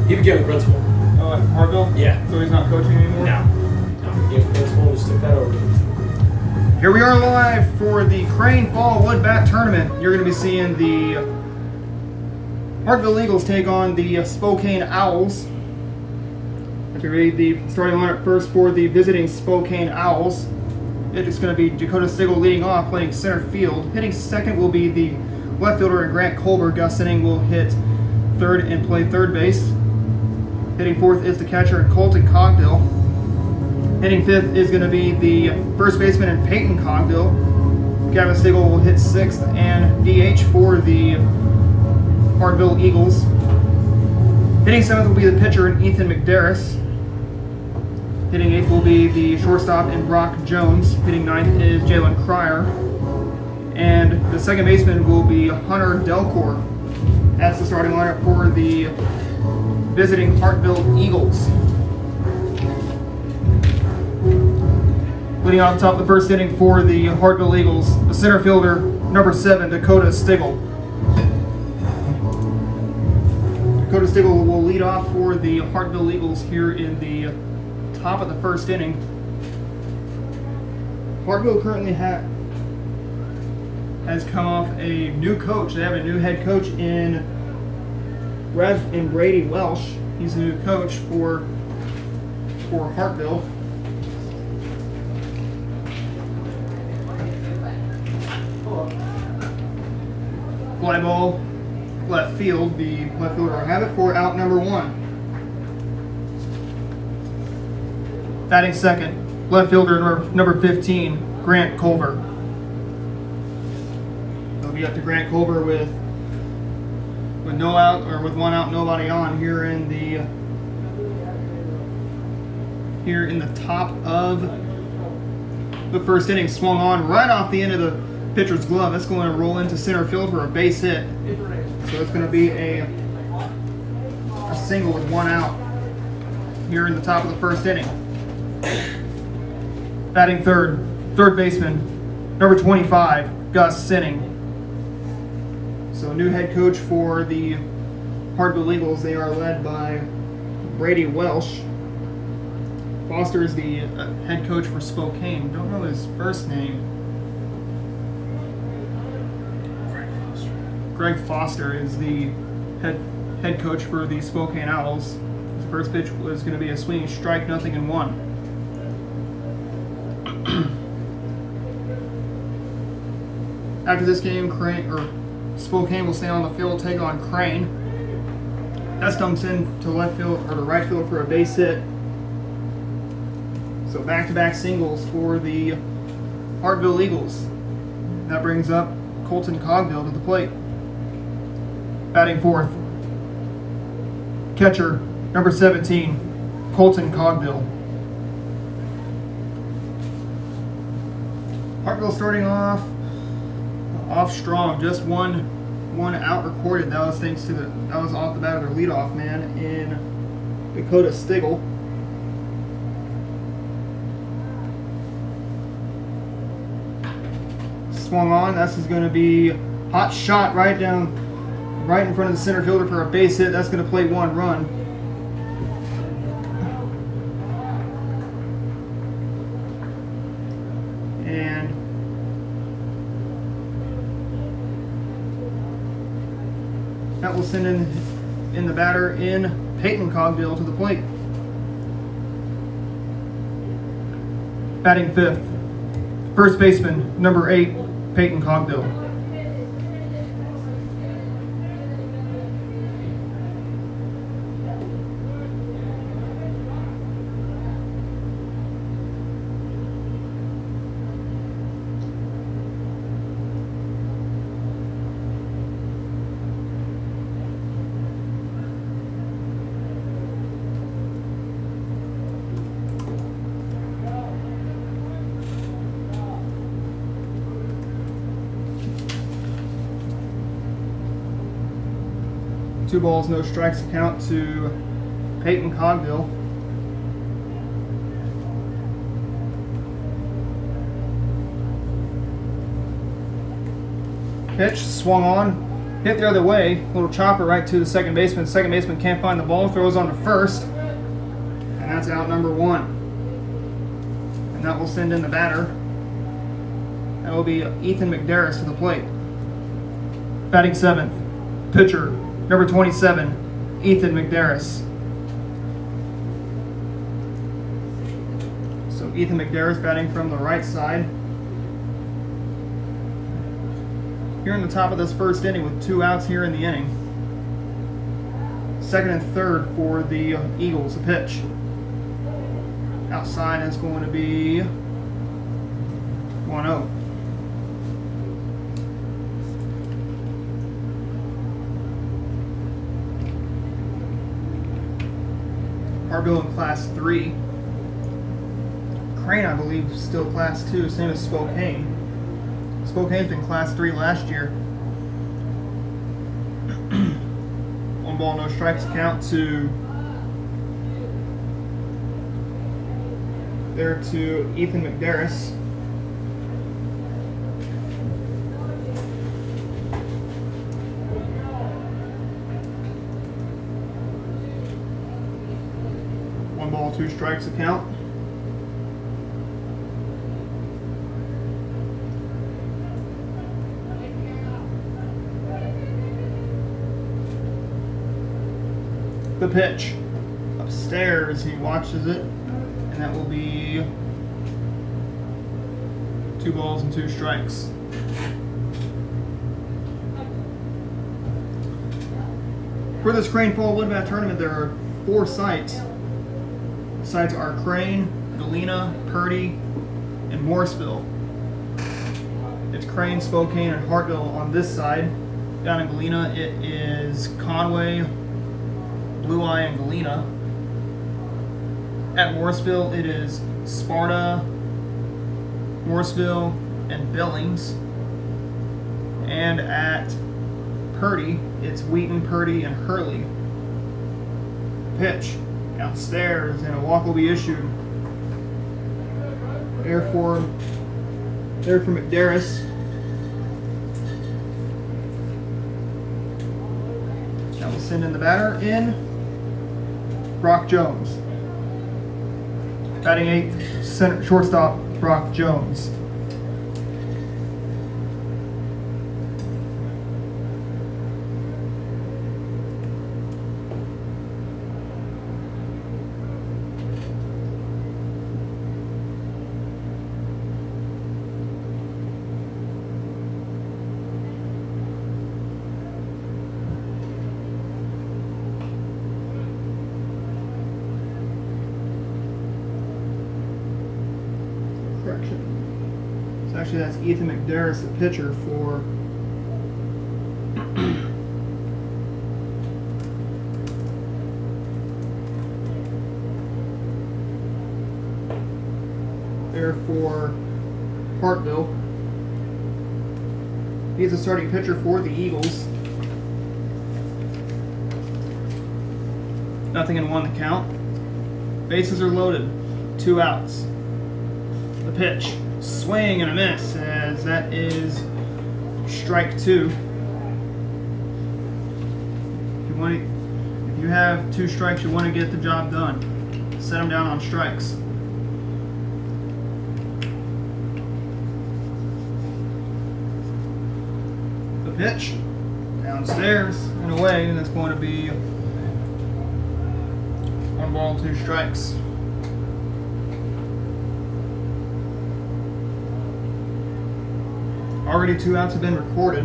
He became a principal. Oh, at Hartville? Yeah. So he's not coaching anymore? No. He became a principal and just took that over. Here we are live for the Crane Fall Wood Bat Tournament. You're going to be seeing the Hartville Eagles take on the Spokane Owls. If you read the starting lineup first for the visiting Spokane Owls, it is going to be Dakota Stigl leading off, playing center field. Hitting second will be the left fielder and Grant Colbert. Gus Sinning will hit third and play third base. Hitting fourth is the catcher Colton Cogdill. Hitting fifth is going to be the first baseman and Peyton Cogdill. Gavin Stigl will hit sixth and DH for the Hartville Eagles. Hitting seventh will be the pitcher and Ethan McDarris. Hitting eighth will be the shortstop and Brock Jones. Hitting ninth is Jalen Cryer. And the second baseman will be Hunter Delcourt. That's the starting lineup for the visiting Hartville Eagles. Leading off top of the first inning for the Hartville Eagles, the center fielder, number 7, Dakota Stigl. Dakota Stigl will lead off for the Hartville Eagles here in the top of the first inning. Hartville currently has come off a new coach. They have a new head coach in Brady Welsh. He's the new coach for Hartville. Fly ball, left field. The left fielder will have it for out number 1. Batting second, left fielder number 15, Grant Colbert. It'll be up to Grant Colbert with no out, or with 1 out, nobody on here in the top of the first inning. Swung on right off the end of the pitcher's glove. It's going to roll into center field for a base hit. So it's going to be a single with 1 out here in the top of the first inning. Batting third baseman, number 25, Gus Sinning. So new head coach for the Hartville Eagles. They are led by Brady Welsh. Foster is the head coach for Spokane. Don't know his first name. Greg Foster is the head coach for the Spokane Owls. His first pitch was going to be a swinging strike, 0-1. After this game, Spokane will stay on the field, take on Crane. That's dumps in to left field or to right field for a base hit. So back-to-back singles for the Hartville Eagles. That brings up Colton Cogdill to the plate. Batting fourth, catcher number 17, Colton Cogdill. Hartville starting off strong. Just one out recorded. That was thanks to that was off the bat of their leadoff man in Dakota Stigl. Swung on. This is going to be hot shot right in front of the center fielder for a base hit. That's going to play 1 run. And that will send in the batter in Peyton Cogdill to the plate. Batting fifth, first baseman, number 8, Peyton Cogdill. Two balls, no strikes account to Peyton Cogdill. Pitch swung on, Hit the other way, little chopper right to the second baseman. Second baseman can't find the ball, throws on to first, and that's out number 1. And that will send in the batter. That will be Ethan McDarris to the plate. Batting 7th, pitcher number 27, Ethan McDarris. So Ethan McDarris batting from the right side. Here in the top of this first inning with 2 outs here in the inning. Second and third for the Eagles. A pitch. Outside is going to be 1-0. Hartville in Class 3. Crane, I believe, is still Class 2, same as Spokane. Spokane's been Class 3 last year. 1 ball, no strikes count to Ethan McDarris. One ball, 2 strikes to count. The pitch. Upstairs, he watches it, and that will be 2 balls and 2 strikes. For this Crane Fall Wood Bat Tournament, there are 4 sites. The sites are Crane, Galena, Purdy, and Morrisville. It's Crane, Spokane, and Hartville on this side. Down in Galena, it is Conway, Blue Eye, and Galena. At Morrisville, it is Sparta, Morrisville, and Billings. And at Purdy, it's Wheaton, Purdy, and Hurley. Pitch downstairs, and a walk will be issued. There for McDarris. That will send in the batter in Brock Jones. Batting 8th, center shortstop Brock Jones. So actually that's Ethan McDarris, the pitcher for Hartville. He's a starting pitcher for the Eagles. Nothing in 1 to count. Bases are loaded. 2 outs. The pitch, swing and a miss, as that is strike 2. If you have 2 strikes, you want to get the job done. Set them down on strikes. The pitch, downstairs and away, and that's going to be 1 ball, 2 strikes. Already 2 outs have been recorded.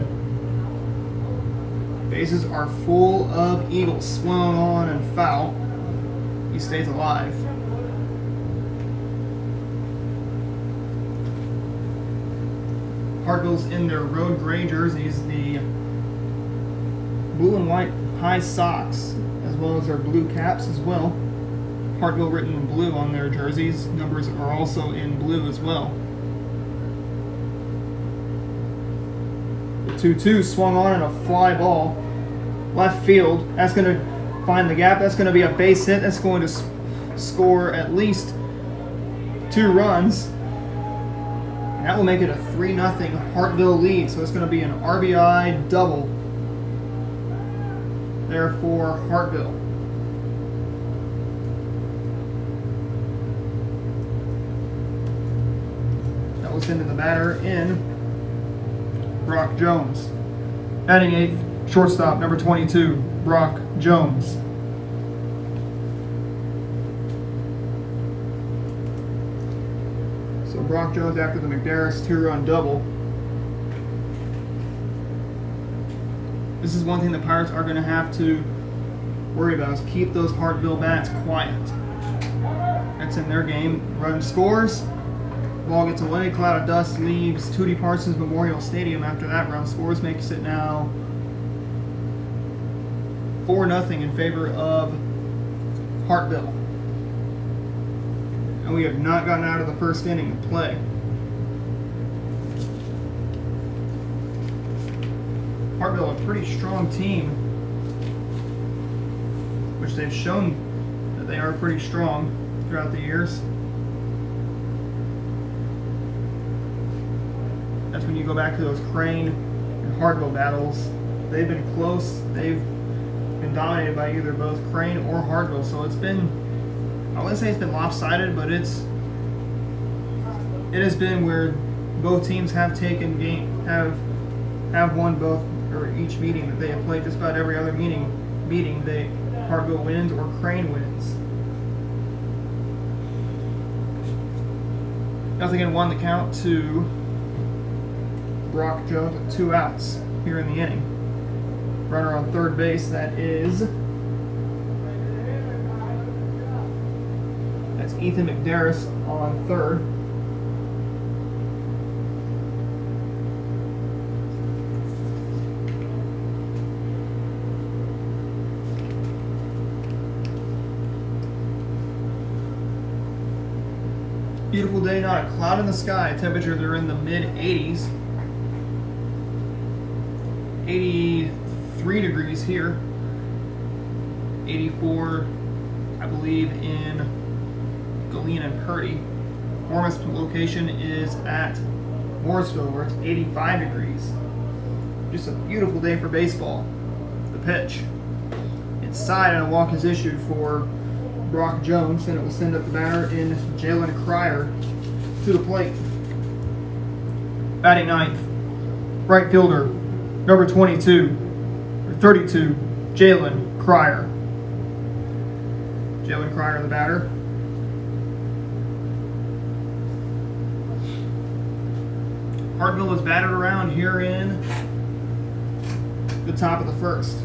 Bases are full of Eagles. Swung on and foul. He stays alive. Hartville's in their road gray jerseys, the blue and white high socks, as well as their blue caps as well. Hartville written in blue on their jerseys. Numbers are also in blue as well. 2-2 swung on and a fly ball. Left field. That's going to find the gap. That's going to be a base hit. That's going to score at least 2 runs. And that will make it a 3-0 Hartville lead. So it's going to be an RBI double there for Hartville. That will send to the batter in Brock Jones. Batting 8th, shortstop number 22, Brock Jones. So Brock Jones after the McDarris 2-run double. This is one thing the Pirates are going to have to worry about, is keep those Hartville bats quiet. That's in their game. Run scores, ball gets away, cloud of dust leaves Tootie Parsons Memorial Stadium after that run scores, makes it now 4-0 in favor of Hartville. And we have not gotten out of the first inning of play. Hartville, a pretty strong team, which they've shown that they are pretty strong throughout the years. That's when you go back to those Crane and Hartville battles. They've been close. They've been dominated by either both Crane or Hartville. So it's been, I wouldn't say it's been lopsided, but it has been where both teams have taken have won both, or each meeting that they have played. Just about every other meeting they Hartville wins or Crane wins. 0-1 the count to Brock Jones with 2 outs here in the inning. Runner on third base, that's Ethan McDarris on third. Beautiful day, not a cloud in the sky. Temperatures are in the mid-80s. 83 degrees here. 84, I believe, in Galena and Purdy. Warmest location is at Morrisville, where it's 85 degrees. Just a beautiful day for baseball. The pitch. Inside, and a walk is issued for Brock Jones, and it will send up the batter in Jalen Cryer to the plate. Batting 9th, right fielder, number 32, or 32, Jalen Cryer. Jalen Cryer, the batter. Hartville is batted around here in the top of the first.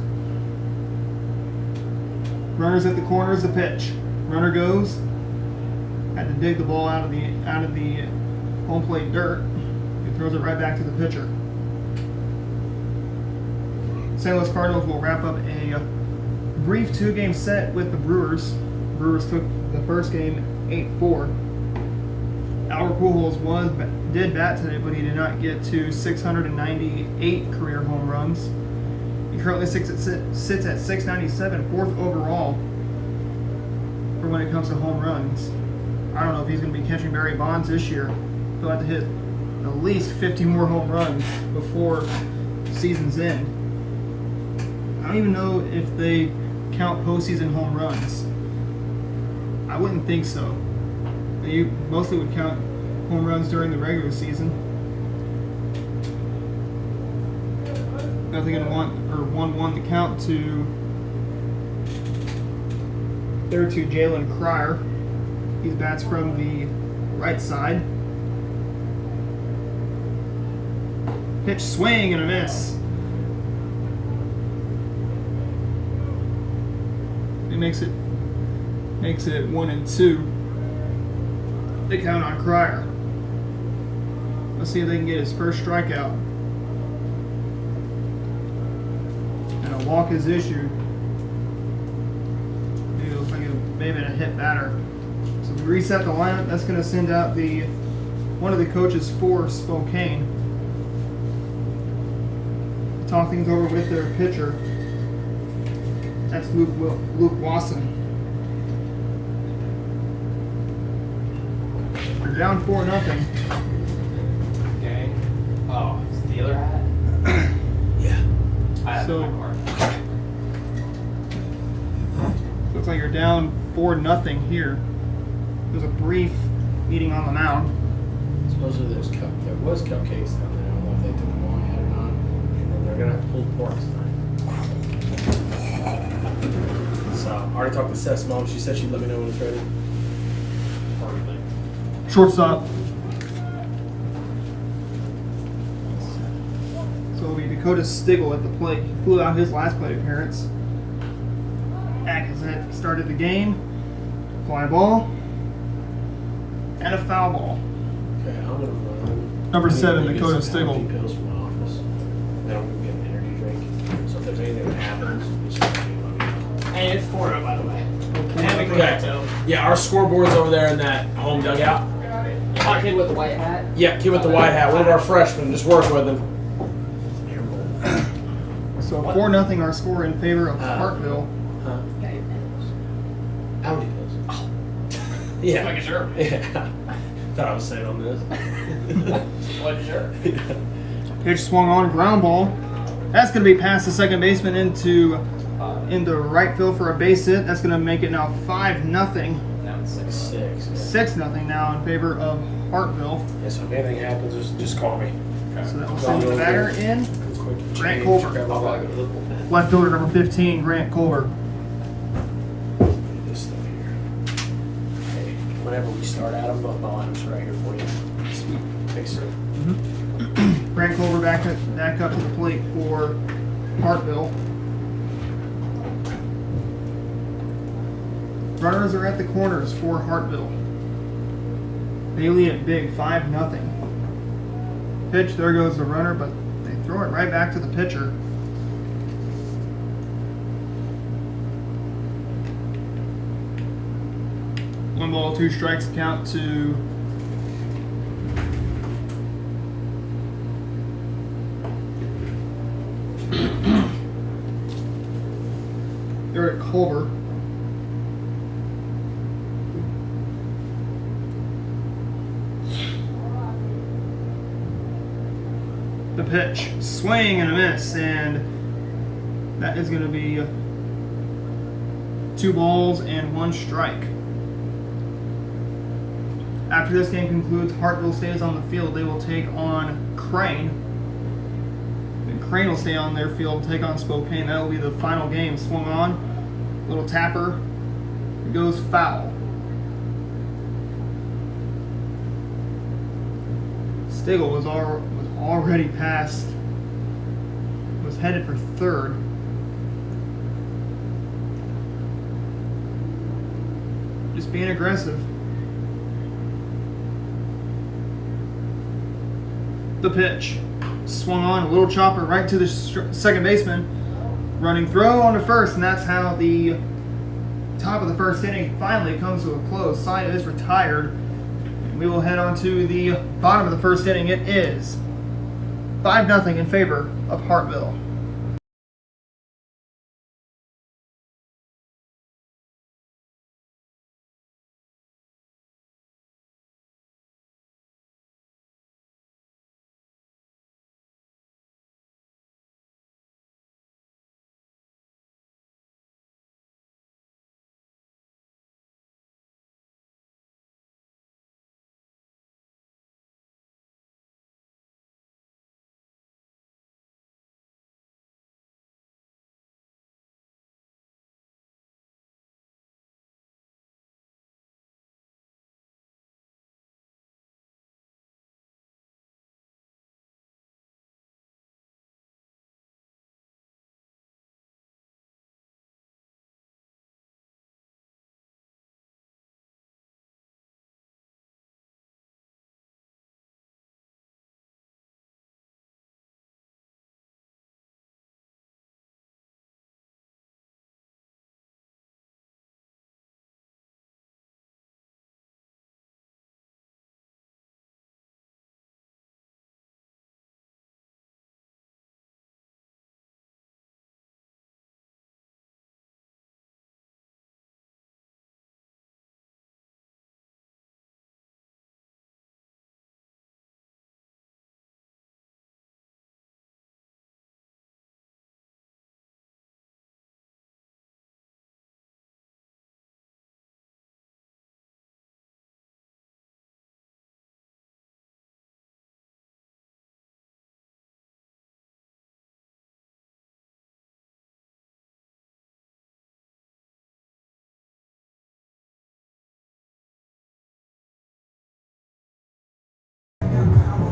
Runners at the corners, the pitch. Runner goes. Had to dig the ball out of the home plate dirt. He throws it right back to the pitcher. St. Louis Cardinals will wrap up a brief 2-game set with the Brewers. Brewers took the first game 8-4. Albert Pujols did bat today, but he did not get to 698 career home runs. He currently sits at 697, 4th overall for when it comes to home runs. I don't know if he's going to be catching Barry Bonds this year. He'll have to hit at least 50 more home runs before season's end. I don't even know if they count postseason home runs. I wouldn't think so. They mostly would count home runs during the regular season. 1-1 the count to Jalen Cryer. He bats from the right side. Pitch, swing, and a miss. It makes it 1-2. They count on Cryer. Let's see if they can get his first strikeout. And a walk is issued. Maybe it looks like maybe a hit batter. So we reset the lineup. That's going to send out one of the coaches for Spokane. Talk things over with their pitcher. That's Luke Wasson. You're down 4-0. Okay. Oh, it's the other hat? Yeah. I have So- my card. Looks like you're down 4-0 here. There's a brief meeting on the mound. Supposedly there was cupcakes down there. I don't know if they took them all yet or not. And then they're gonna have pulled pork tonight. So I already talked to Seth's mom. She said she'd let me know when it's ready. Perfect. Shortstop. So it'll be Dakota Stigl at the plate. He flew out his last plate appearance. Back as it started the game. Fly ball. And a foul ball. Okay, I'm gonna run. Number 7, I'm gonna Dakota get some Stigl. allergy pills from my office. Then I'm gonna get an energy drink. So if there's anything that happens, just let me know. Hey, it's 4-0, by the way. Okay. Yeah, our scoreboard's over there in that home dugout. Hot kid with the white hat. Yeah, kid with the white hat. One of our freshmen. Just work with him. So 4-0 our score in favor of Hartville. Huh? Got your pills. Allergy pills. Oh. Yeah. Making sure. Yeah. Thought I was saying on this. Wasn't sure. Pitch swung on, ground ball. That's going to be past the second baseman into right field for a base hit. That's going to make it now 5-0. Now it's 6. 6. 6-0 now in favor of Hartville. Yeah, so if anything happens, just call me. So that will send the batter in. Quick Grant change. Culver. Grab all that. Look Left fielder number 15, Grant Culver. at this stuff here. Hey, whenever we start, Adam, both my items are right here for you. Sweet. Thanks, sir. Grant Culver back up to the plate for Hartville. Runners are at the corners for Hartville. They lead it big, 5-0. Pitch, there goes the runner, but they throw it right back to the pitcher. One ball, 2 strikes count to they're at Culver. The pitch, swing and a miss, and that is going to be 2 balls and 1 strike. After this game concludes, Hartville stays on the field. They will take on Crane. And Crane will stay on their field, take on Spokane. That will be the final game. Swung on, little tapper, it goes foul. Stigl was already past, was headed for third. Just being aggressive. The pitch, swung on, a little chopper right to the second baseman. Running throw on to first, and that's how the top of the first inning finally comes to a close. Side is retired. We will head on to the bottom of the first inning. It is 5-0 in favor of Hartville.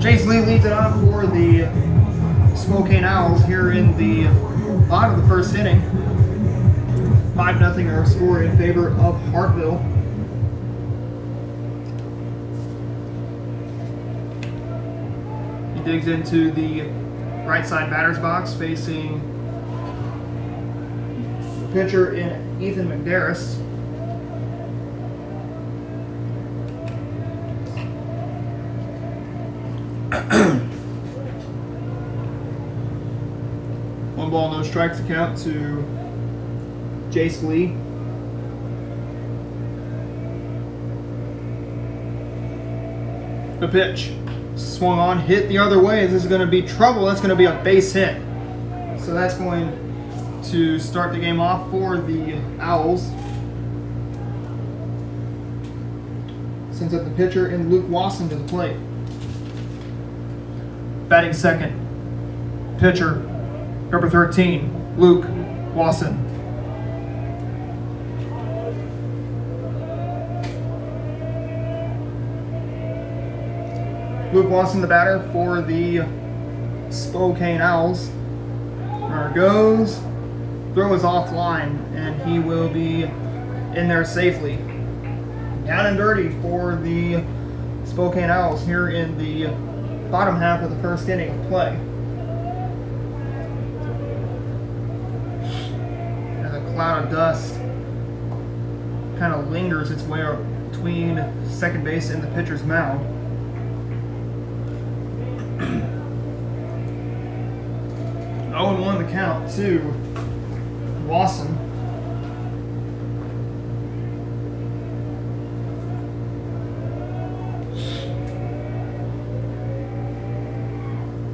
Jace Lee leads it off for the Spokane Owls here in the bottom of the first inning. 5-0 our score in favor of Hartville. He digs into the right side batter's box facing the pitcher in Ethan McDarris. One ball, no strikes to count to Jace Lee. The pitch swung on, hit the other way. This is going to be trouble. That's going to be a base hit. So that's going to start the game off for the Owls. Sends up the pitcher and Luke Wasson to the plate. Batting second, pitcher number 13, Luke Wasson. Luke Wasson, the batter for the Spokane Owls. Runner goes, throw is offline, and he will be in there safely. Down and dirty for the Spokane Owls here in the bottom half of the first inning of play. And a cloud of dust kind of lingers its way between second base and the pitcher's mound. 0-1 the count to Wasson.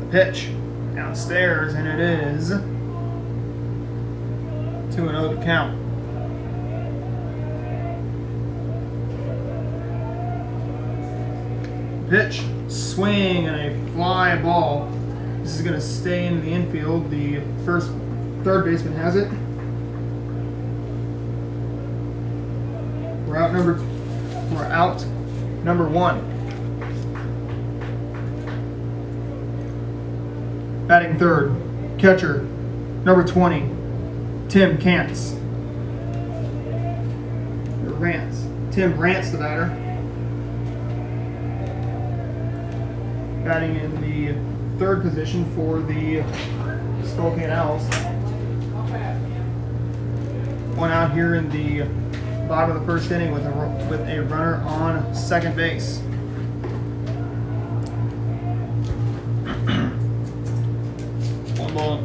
The pitch downstairs, and it is 2-0 the count. Pitch, swing, and a fly ball. This is going to stay in the infield. The third baseman has it. We're out number one. Batting third, catcher number 20, Tim Rantz. Tim Rantz, the batter. Batting in the third position for the Spokane Owls. One out here in the bottom of the first inning with a runner on second base. One ball,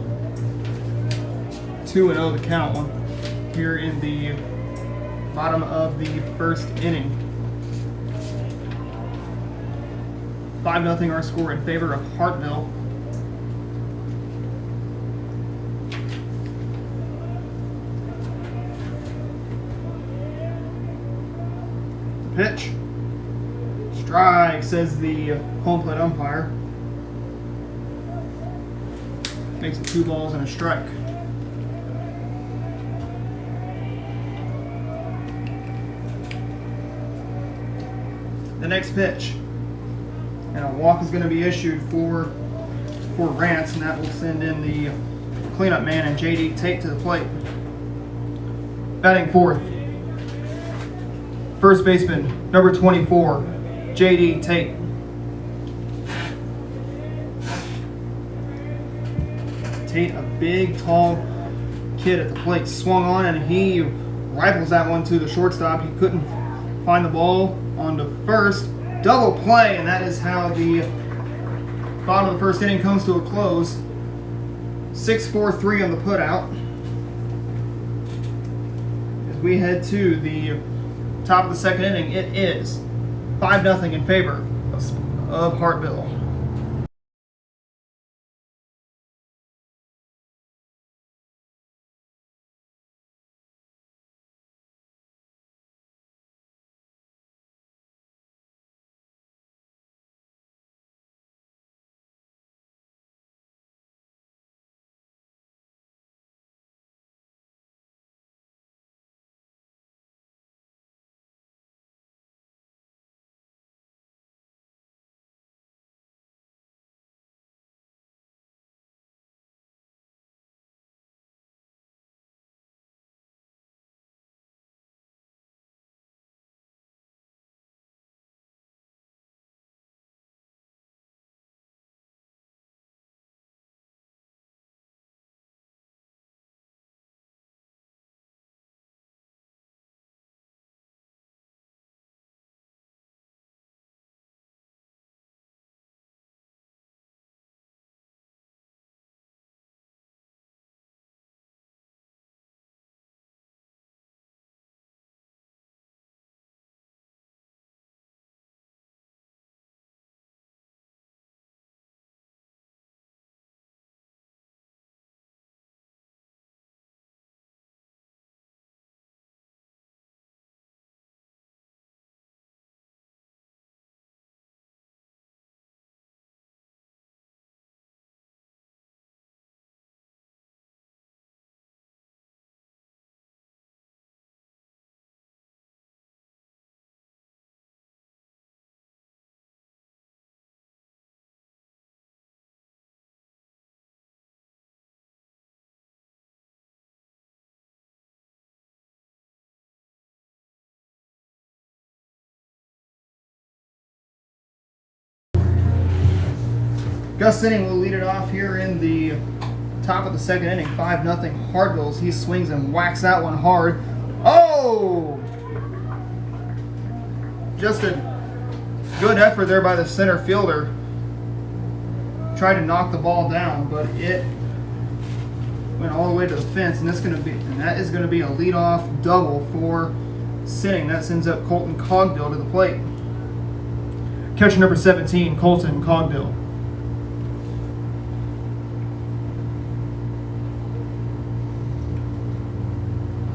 2-0 the count. One here in the bottom of the first inning. 5-0 our score in favor of Hartville. Pitch. Strike, says the home plate umpire. Makes it 2 balls and a strike. The next pitch. And a walk is going to be issued for Rantz, and that will send in the cleanup man and J.D. Tate to the plate. Batting fourth, first baseman, number 24, J.D. Tate. Tate, a big, tall kid at the plate, swung on, and he rifles that one to the shortstop. He couldn't find the ball onto first. Double play, and that is how the bottom of the first inning comes to a close. 6-4-3 on the putout. As we head to the top of the second inning, it is 5-0 in favor of Hartville. Gus Inning will lead it off here in the top of the second inning. 5-0 Hartville. He swings and whacks that one hard. Oh! Just a good effort there by the center fielder. Tried to knock the ball down, but it went all the way to the fence, and that is going to be a leadoff double for Sinning. That sends up Colton Cogdill to the plate. Catcher number 17, Colton Cogdill.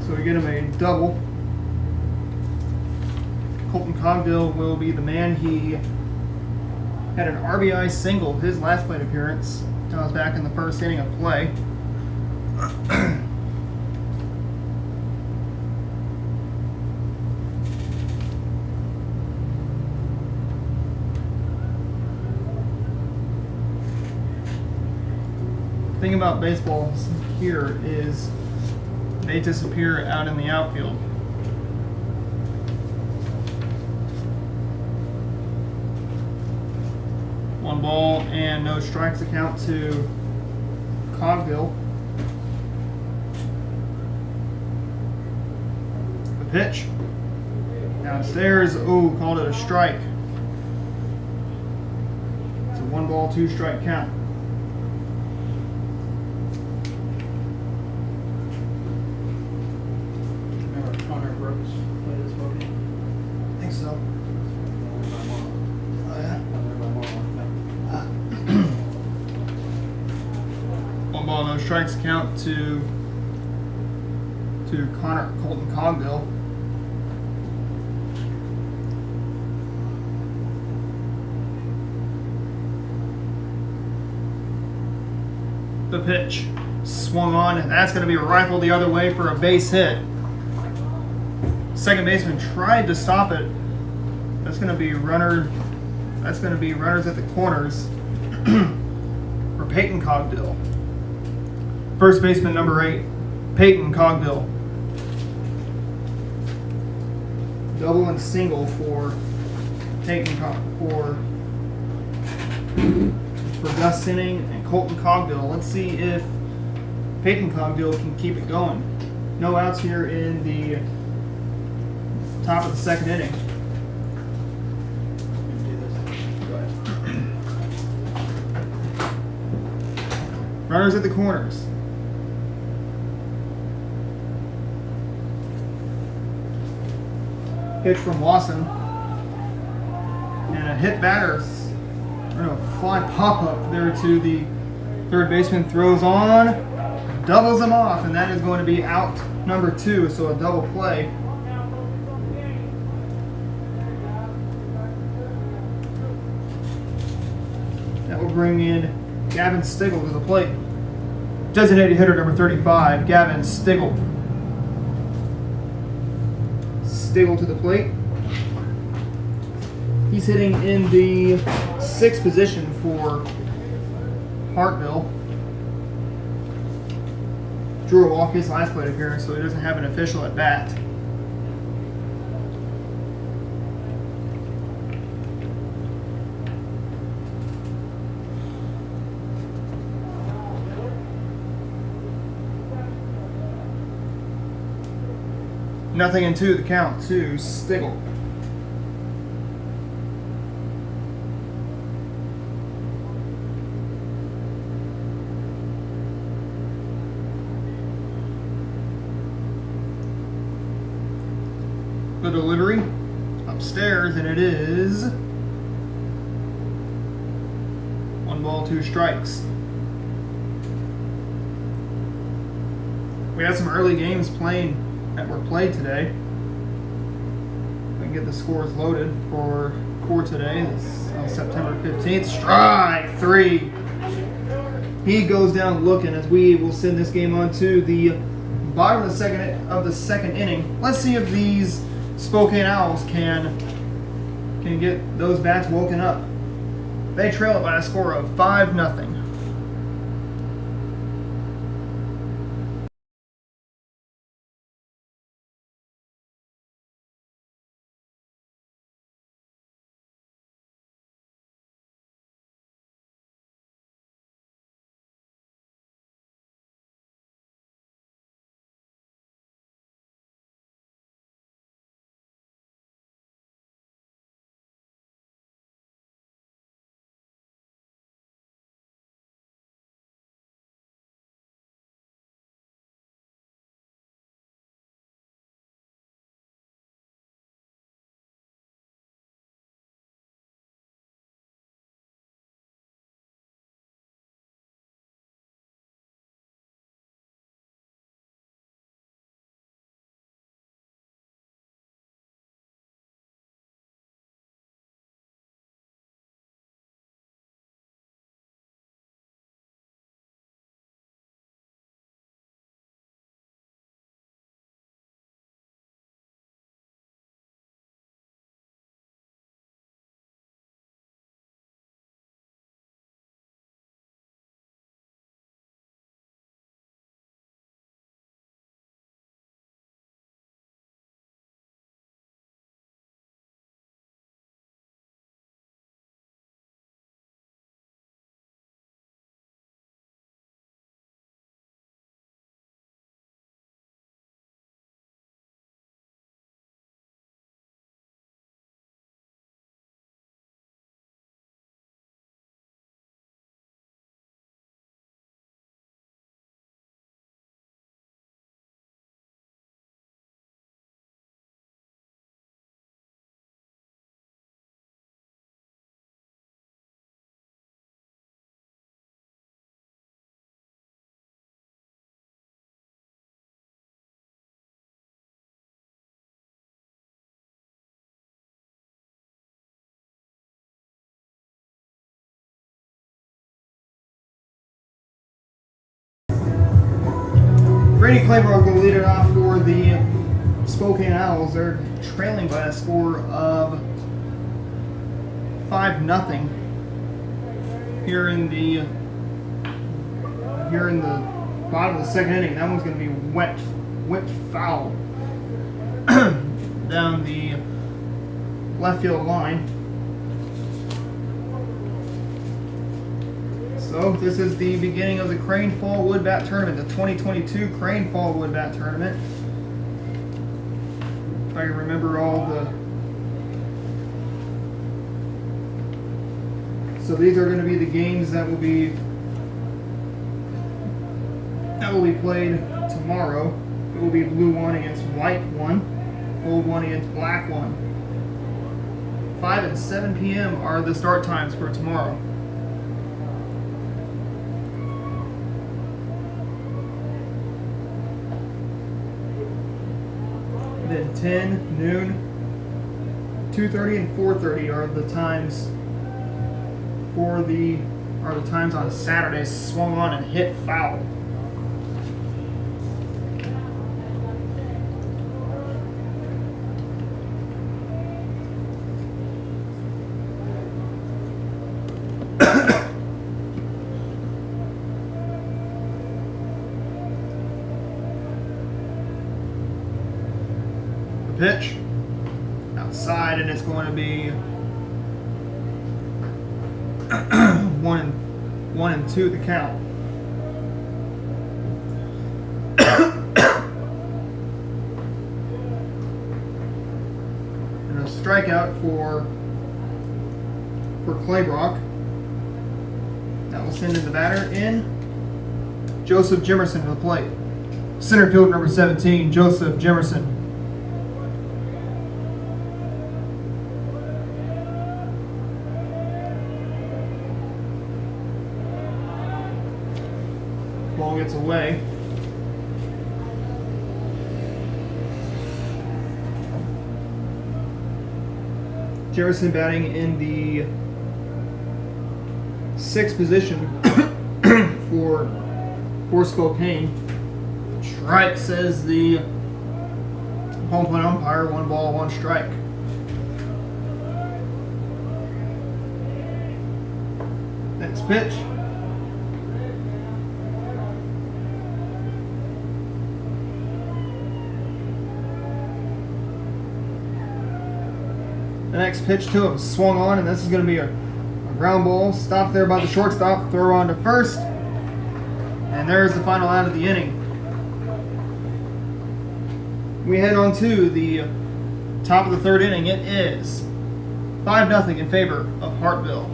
So we get him a double. Colton Cogdill will be the man. He had an RBI single his last plate appearance. That was back in the first inning of play. The thing about baseball here is they disappear out in the outfield. One ball and no strikes account to Cogdill. The pitch. Downstairs. Oh, called it a strike. It's a 1-ball, 2-strike count. Remember Connor Brooks played at Spokane? I think so. Oh, yeah. 1 ball, no strikes count to Colton Cogdill. The pitch swung on, and that's going to be rifled the other way for a base hit. Second baseman tried to stop it. That's going to be runners at the corners for Peyton Cogdill. First baseman number 8, Peyton Cogdill. Double and single for Gus Sinning and Colton Cogdill. Let's see if Peyton Cogdill can keep it going. No outs here in the top of the second inning. Go ahead. Runners at the corners. Pitch from Lawson. And a hit fly pop-up there to the third baseman. Throws on, doubles him off, and that is going to be out number 2, so a double play. That will bring in Gavin Stigl to the plate. Designated hitter number 35, Gavin Stigl. Stigl to the plate. He's hitting in the 6th position for Hartville. Drew a walk his last plate appearance, so he doesn't have an official at bat. Nothing in 2, the count to Stigl. The delivery upstairs, and it is 1 ball, 2 strikes. We had some early games that were played today. We can get the scores loaded for today. This on September 15th. Strike 3. He goes down looking as we will send this game on to the bottom of the second inning. Let's see if these Spokane Owls can get those bats woken up. They trail it by a score of 5-0. Brady Claybrook will lead it off for the Spokane Owls. They're trailing by a score of 5-0 here in the bottom of the second inning. That one's going to be whipped foul down the left field line. So this is the beginning of the Crane Fall Wood Bat Tournament, the 2022 Crane Fall Wood Bat Tournament. If I can remember all the... So these are going to be the games that will be played tomorrow. It will be blue 1 against white 1, gold 1 against black 1. 5 and 7 p.m. are the start times for tomorrow. Then 10, noon, 2:30, and 4:30 are the times on Saturday. Swung on and hit foul. Pitch outside, and it's going to be 1-2 the count. And a strikeout for Claybrook. That will send in the batter in Joseph Jimerson to the plate. Center field number 17, Joseph Jimerson. Ball gets away. Jefferson batting in the 6th position for Spokane. Strike, says the home plate umpire. 1 ball, 1 strike. Next pitch. The next pitch to him swung on, and this is going to be a ground ball. Stopped there by the shortstop. Throw on to first. And there's the final out of the inning. We head on to the top of the 3rd inning. It is 5-0 in favor of Hartville.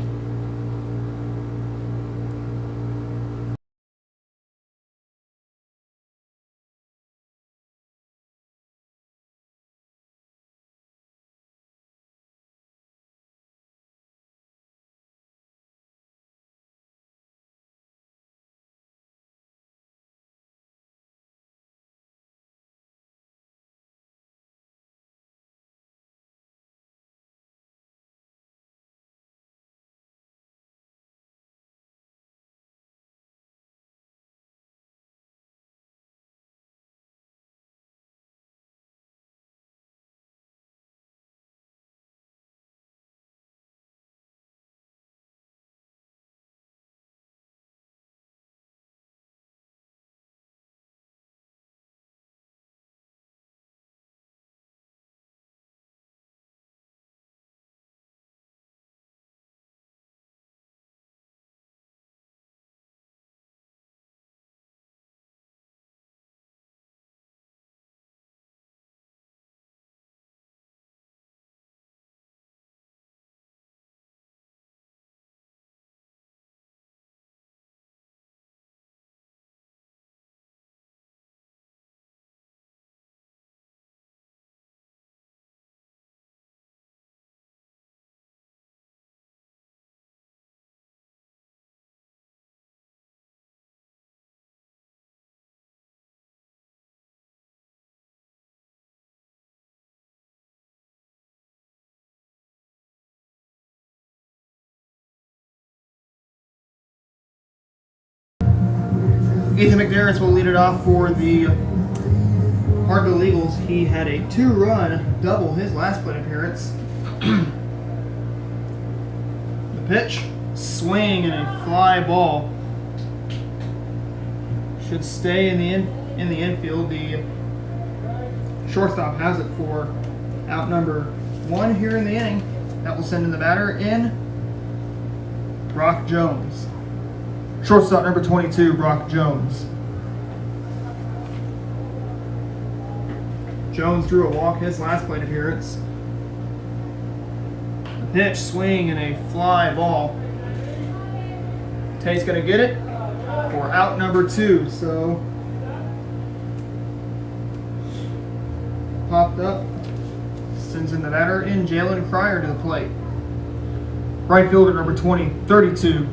Ethan McNairns will lead it off for the Hartville Eagles. He had a 2-run double his last plate appearance. The pitch, swing and a fly ball. Should stay in the infield. The shortstop has it for out number 1 here in the inning. That will send in the batter in Brock Jones. Shortstop number 22, Brock Jones. Jones drew a walk his last plate appearance. The pitch, swing, and a fly ball. Tate's going to get it for out number 2. So, popped up. Sends in the batter in Jalen Cryer to the plate. Right fielder number 32,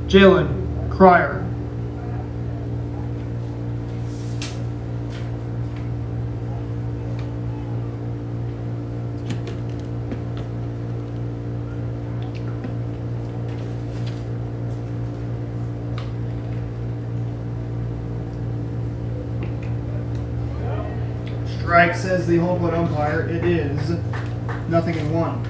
Jalen Cryer. Strike, says the home plate umpire. It is 0-1.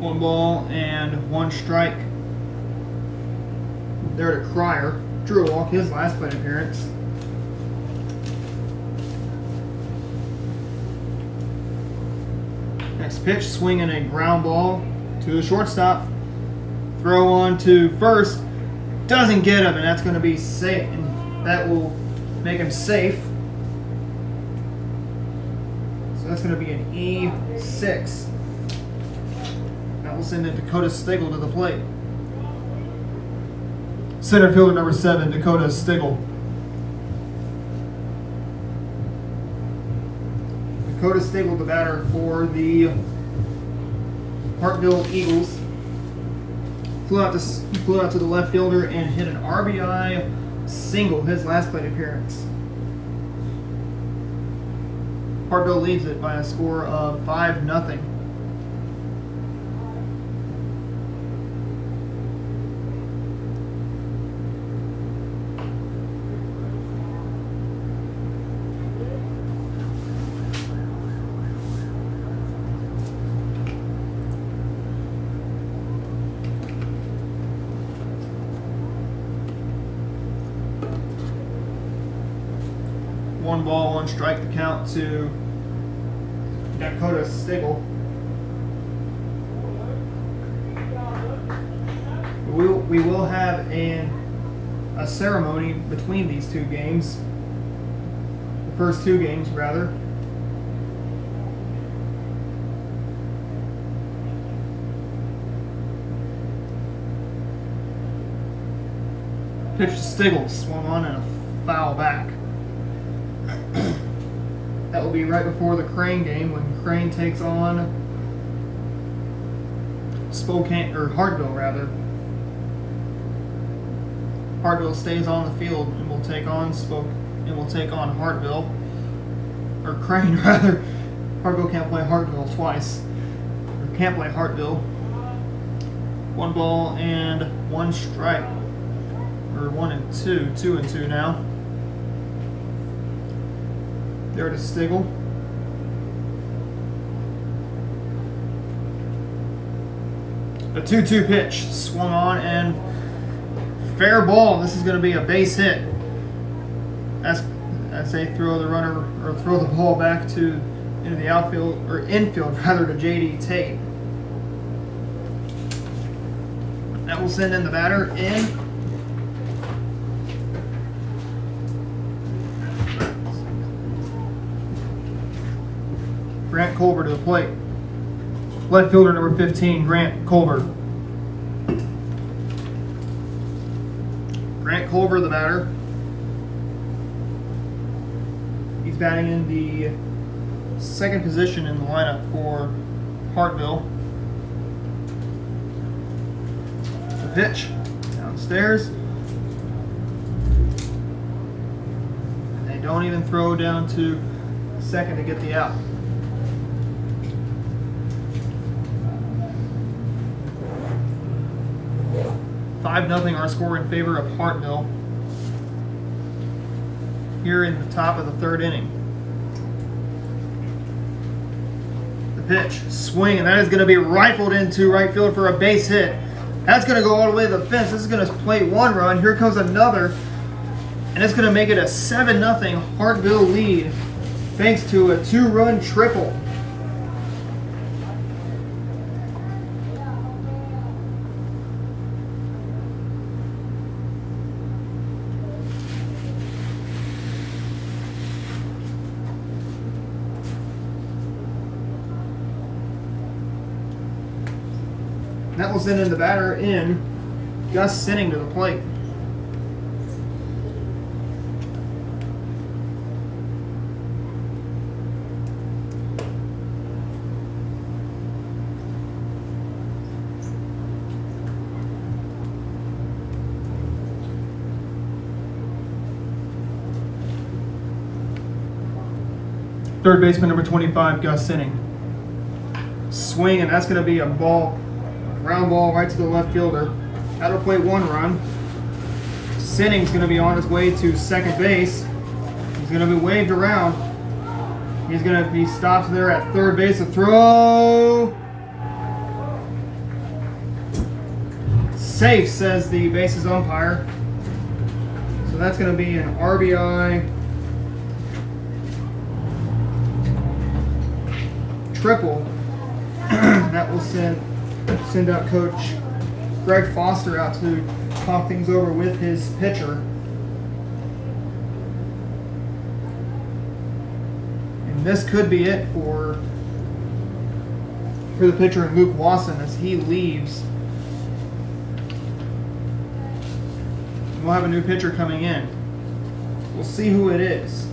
One ball and 1 strike. There to Cryer. Drew a walk his last plate appearance. Next pitch, swinging a ground ball to the shortstop. Throw on to first. Doesn't get him, and that's going to be safe. And that will make him safe. So that's going to be an E6. We'll send in Dakota Stigl to the plate. Center fielder number 7, Dakota Stigl. Dakota Stigl, the batter for the Hartville Eagles. Flew out to the left fielder and hit an RBI single his last plate appearance. Hartville leads it by a score of 5-0. One ball, 1 strike to count to Dakota Stigl. We will have a ceremony between these 2 games. The first 2 games, rather. Pitch to Stigl, swung on and a foul back. That will be right before the Crane game when Crane takes on Spokane, or Hartville rather. Hartville stays on the field and will take on Hartville, or Crane rather. Hartville can't play Hartville twice, or can't play Hartville. 1 ball and 1 strike, or 1-2, 2-2 now. There to Stigl. A 2-2 pitch, swung on and fair ball. This is going to be a base hit. As they throw the runner, or throw the ball back into the outfield, or infield rather, to JD Tate. That will send in the batter in Grant Culver to the plate. Left fielder number 15, Grant Culver. Grant Culver, the batter. He's batting in the second position in the lineup for Hartville. The pitch downstairs. And they don't even throw down to second to get the out. Nothing our score in favor of Hartville here in the top of the third inning. The pitch, swing, and that is going to be rifled into right field for a base hit. That's going to go all the way to the fence. This is going to play one run. Here comes another, and it's going to make it a 7-0 Hartville lead thanks to a 2-run triple. That will send in the batter in, Gus Sinning to the plate. Third baseman number 25, Gus Sinning. Swing, and that's going to be a ball. Ground ball right to the left fielder. That'll play one run. Sinning's going to be on his way to second base. He's going to be waved around. He's going to be stopped there at third base. A throw. Safe, says the bases umpire. So that's going to be an RBI triple. That will send out Coach Greg Foster out to talk things over with his pitcher. And this could be it for the pitcher and Luke Wasson as he leaves. We'll have a new pitcher coming in. We'll see who it is.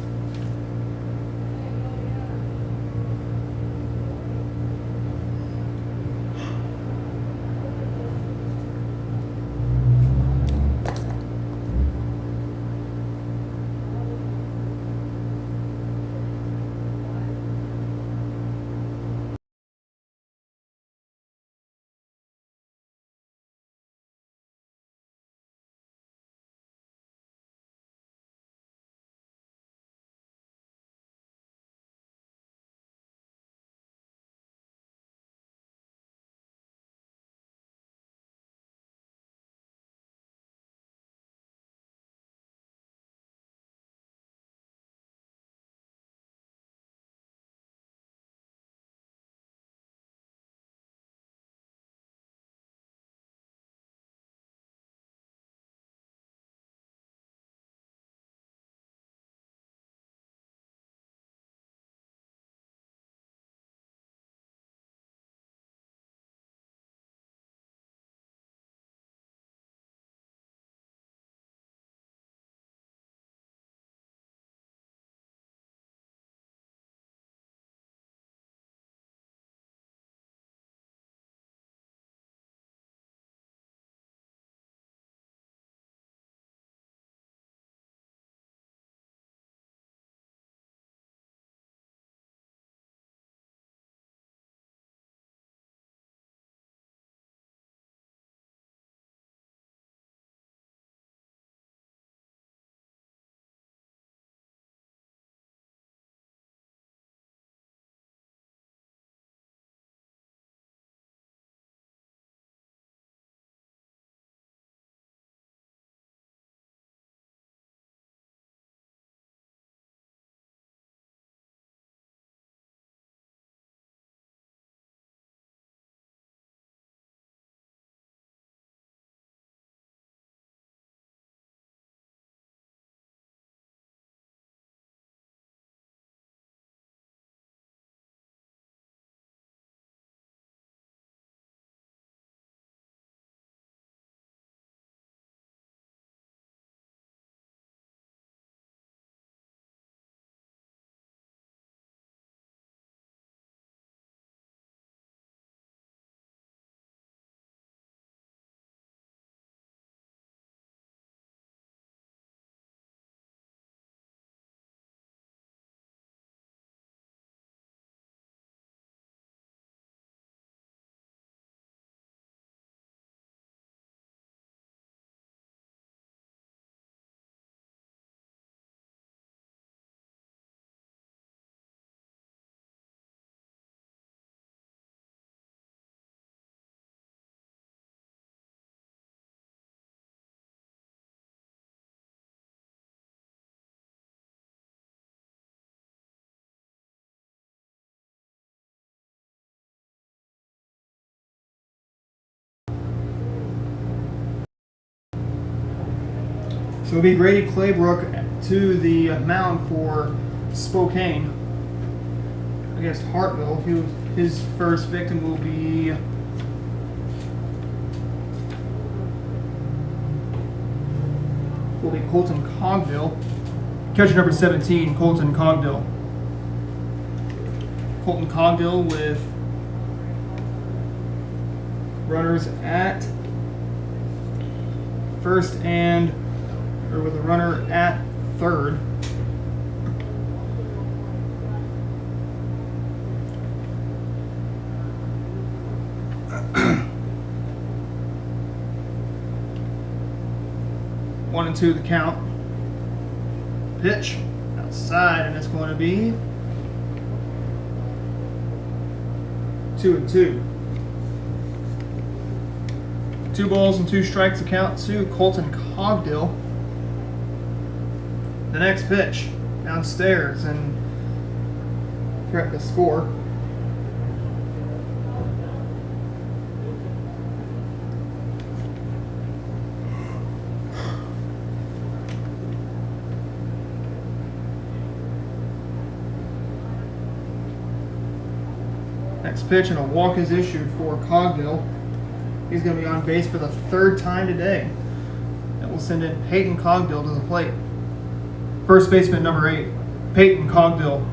it'll be Grady Claybrook to the mound for Spokane against Hartville. His first victim will be Colton Cogdill. Catcher number 17, Colton Cogdill. Colton Cogdill with runners at first with a runner at third. One and two the count. Pitch outside, and it's going to be 2-2. 2 balls and 2 strikes to count to Colton Cogdill. The next pitch downstairs and correct the score. Next pitch and a walk is issued for Cogdill. He's going to be on base for the 3rd time today. That will send in Peyton Cogdill to the plate. First baseman number 8, Peyton Cogdill.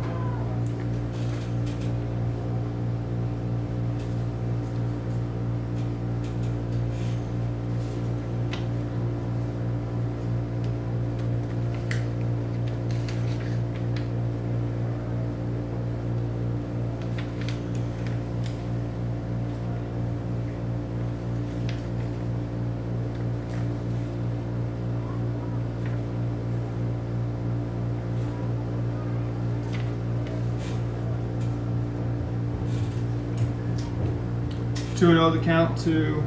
Two and 0 the count to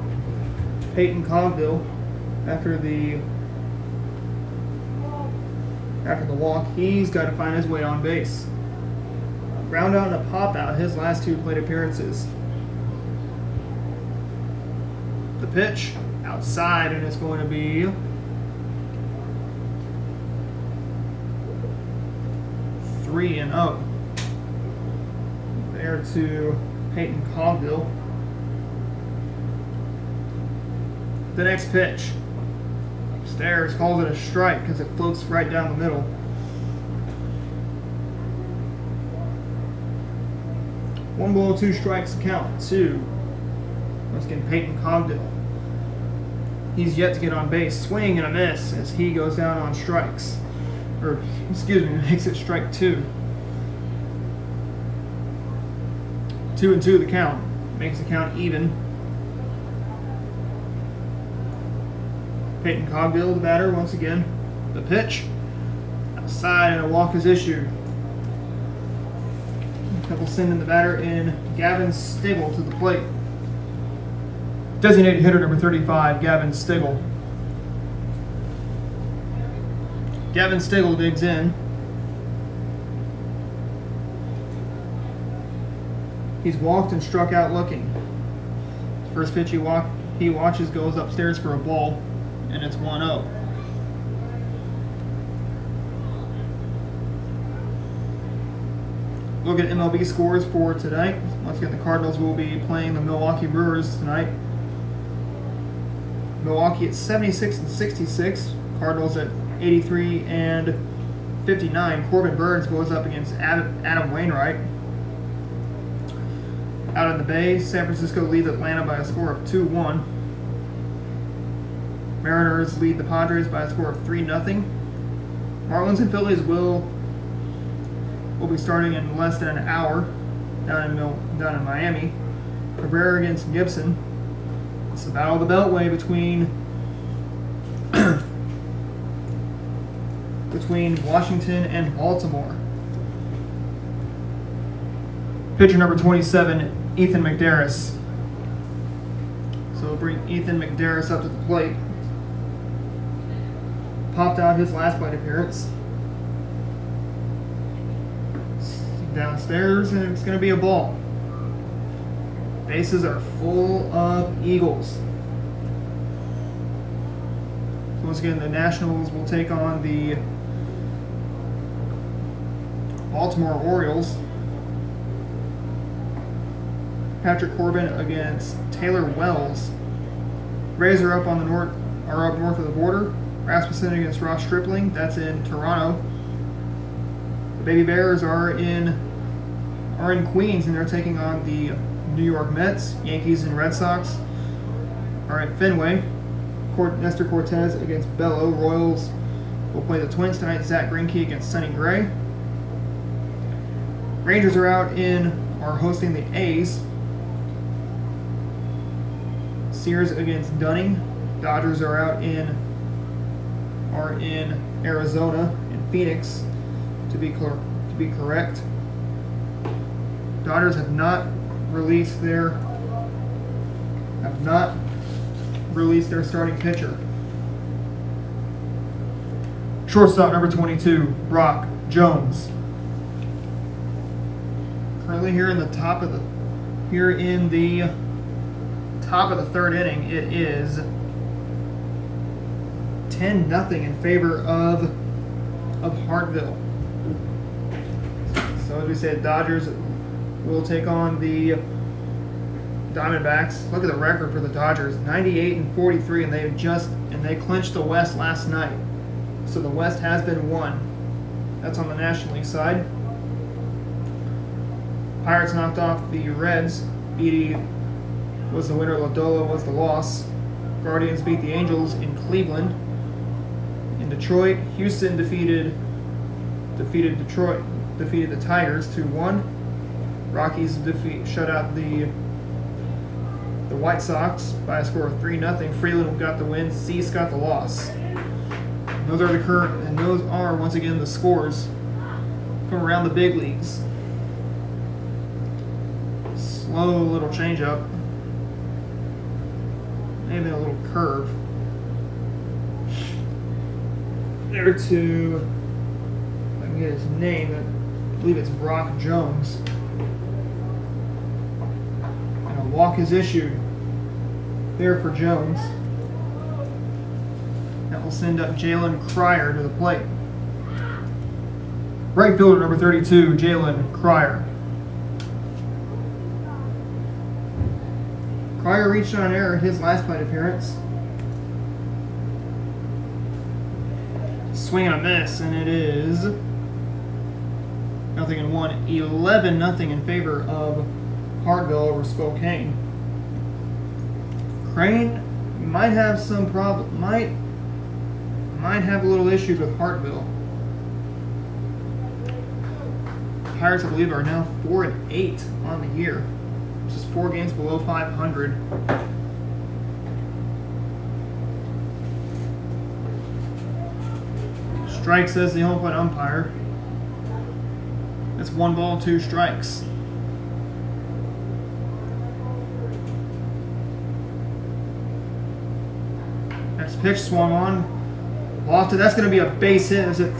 Peyton Cogdill after the walk. He's got to find his way on base. Ground out and a pop out his last 2 plate appearances. The pitch outside, and it's going to be 3-0 there to Peyton Cogdill. The next pitch upstairs, calls it a strike because it floats right down the middle. One ball, 2 strikes to count to, once again, Peyton Cogdill. He's yet to get on base. Swing and a miss as he goes down on strikes. Or, excuse me, makes it strike 2. 2-2 the count. Makes the count even. Peyton Cogdill, the batter, once again. The pitch outside, and a walk is issued. That will send in the batter in Gavin Stiggle to the plate. Designated hitter number 35, Gavin Stiggle. Gavin Stiggle digs in. He's walked and struck out looking. First pitch he watches goes upstairs for a ball, and it's 1-0. Look at MLB scores for tonight. Once again, the Cardinals will be playing the Milwaukee Brewers tonight. Milwaukee at 76-66. Cardinals at 83-59. Corbin Burns goes up against Adam Wainwright. Out in the Bay, San Francisco leads Atlanta by a score of 2-1. Mariners lead the Padres by a score of 3-0. Marlins and Phillies will be starting in less than an hour down in Miami. Cabrera against Gibson. It's the battle of the Beltway between Washington and Baltimore. Pitcher number 27, Ethan McDarris. So we'll bring Ethan McDarris up to the plate. Popped out his last plate appearance. Downstairs, and it's going to be a ball. Bases are full of Eagles. So Once again, the Nationals will take on the Baltimore Orioles. Patrick Corbin against Taylor Wells. Rays are up north of the border. Rasmussen against Ross Stripling. That's in Toronto. The Baby Bears are in Queens, and they're taking on the New York Mets. Yankees and Red Sox are at Fenway. Nestor Cortez against Bello. Royals will play the Twins tonight. Zach Greinke against Sonny Gray. Rangers are hosting the A's. Sears against Dunning. Dodgers are in Arizona, in Phoenix, to be correct. Dodgers have not released their starting pitcher. Shortstop number 22, Brock Jones. Currently here in the top of the third inning, it is 10-0 in favor of Hartville. So as we said, Dodgers will take on the Diamondbacks. Look at the record for the Dodgers: 98-43, and they clinched the West last night. So the West has been won. That's on the National League side. Pirates knocked off the Reds. Beatty was the winner. Lodolo was the loss. Guardians beat the Angels in Cleveland. In Detroit, Houston defeated the Tigers 2-1. Rockies shut out the White Sox by a score of 3-0. Freeland got the win. Cease got the loss. Those are once again the scores from around the big leagues. Slow little change up. Maybe a little curve. There to, if I can get his name, I believe it's Brock Jones. And a walk is issued there for Jones. That will send up Jalen Cryer to the plate. Right fielder number 32, Jalen Cryer. Cryer reached on error his last plate appearance. Swing and a miss, and it is 0-1. 11-0 in favor of Hartville over Spokane. Crane might have some problem. Might have a little issues with Hartville. Pirates, I believe, are now 4-8 on the year, which is 4 games below 500. Strike, says the home plate umpire. It's 1 ball, 2 strikes. Next pitch swung on. Lofted. That's going to be a base hit as it